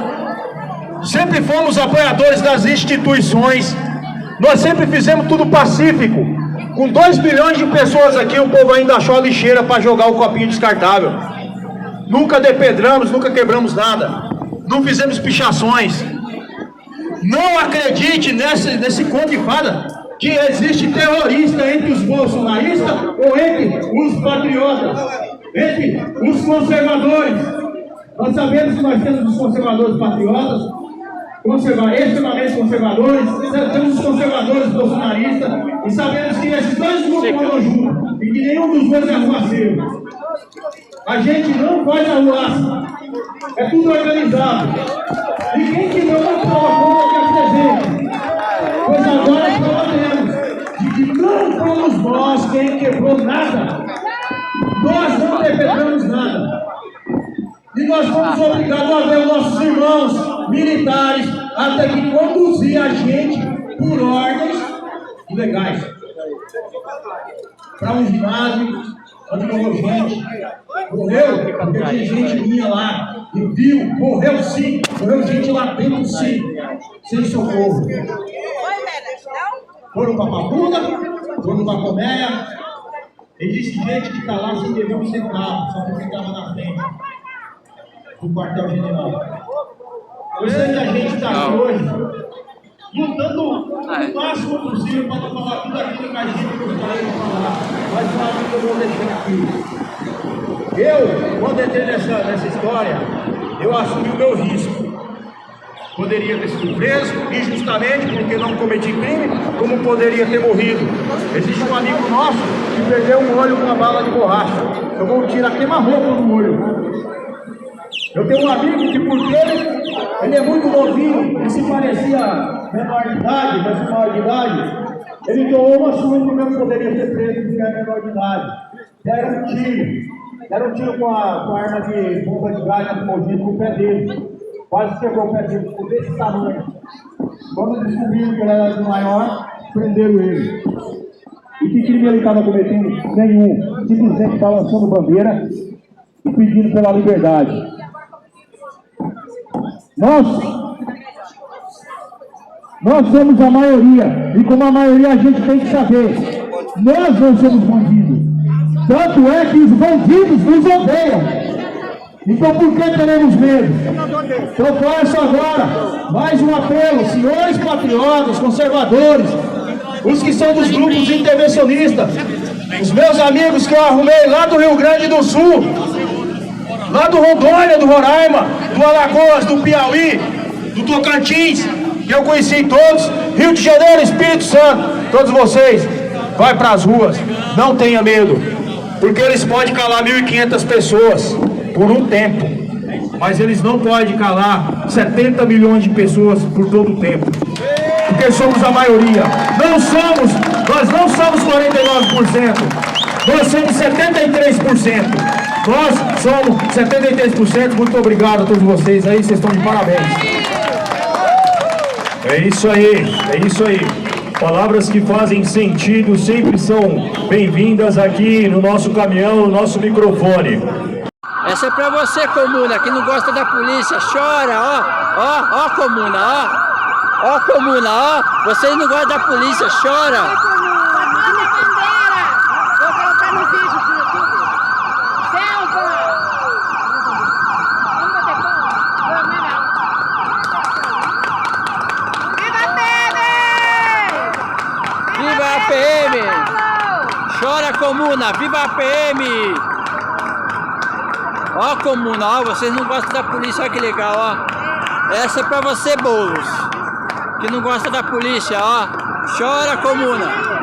Speaker 10: sempre fomos apoiadores das instituições, nós sempre fizemos tudo pacífico. Com 2 bilhões de pessoas aqui, o povo ainda achou a lixeira para jogar o copinho descartável. Nunca depedramos, nunca quebramos nada, não fizemos pichações. Não acredite nesse conto de fada que existe terrorista entre os bolsonaristas ou entre os patriotas, entre os conservadores. Nós sabemos que nós temos os conservadores patriotas, extremamente conservadores, temos os conservadores bolsonaristas, e sabemos que esses dois grupos andam juntos e que nenhum dos dois é arruaceiro. A gente não faz arruaça, é tudo organizado. E quem quiser uma prova contra que apresente, pois agora prometemos de que não fomos nós quem quebrou nada. Nós não defendemos nada. E nós fomos obrigados a ver os nossos irmãos militares a ter que conduzir a gente por ordens ilegais para um ginásio onde morreu gente. Morreu porque tinha gente minha lá e viu, morreu sim, morreu gente lá dentro sim, sem socorro. Foram para Papuda, foram para Colmeia. Existe gente que está lá sem beber um centavo, só porque estava na frente do quartel-general. Eu sei que a gente está hoje lutando o máximo possível para não falar tudo aquilo que a gente gostaria de falar, mas claro que eu vou deixar aqui. Eu, quando entrei nessa história, eu assumi o meu risco. Poderia ter sido preso injustamente porque não cometi crime, como poderia ter morrido. Existe um amigo nosso que perdeu um olho com uma bala de borracha. Eu vou tirar queima-roupa no olho. Eu tenho um amigo que, porque ele é muito novinho, ele se parecia menor de idade, mas maior de idade, ele tomou uma surra que não poderia ser preso porque é menor de idade. Deram um tiro com a arma de bomba de gás explosiva com o pé dele. Quase quebrou o pé dele, ficou desse tamanho. Quando descobriram que ele era maior, prenderam ele. E que crime ele estava cometendo? Nenhum. Simplesmente estava lançando bandeira e pedindo pela liberdade. Nós somos a maioria, e como a maioria a gente tem que saber, nós não somos bandidos. Tanto é que os bandidos nos odeiam. Então por que teremos medo? Então faço agora mais um apelo, senhores patriotas, conservadores, os que são dos grupos intervencionistas, os meus amigos que eu arrumei lá do Rio Grande do Sul, lá do Rondônia, do Roraima, do Alagoas, do Piauí, do Tocantins, que eu conheci todos, Rio de Janeiro, Espírito Santo, todos vocês, vai para as ruas, não tenha medo, porque eles podem calar 1.500 pessoas por um tempo, mas eles não podem calar 70 milhões de pessoas por todo o tempo, porque somos a maioria. Nós não somos 49%, nós somos 73%. Nós somos 73%, muito obrigado a todos vocês aí, vocês estão de parabéns.
Speaker 7: É isso aí. Palavras que fazem sentido sempre são bem-vindas aqui no nosso caminhão, no nosso microfone.
Speaker 5: Essa é pra você, comuna, que não gosta da polícia, chora, ó, comuna, ó, comuna, ó, vocês não gostam da polícia, chora. Chora, comuna, viva a PM! Ó, comuna, ó, vocês não gostam da polícia, olha que legal, ó. Essa é pra você, Boulos, que não gosta da polícia, ó. Chora, comuna.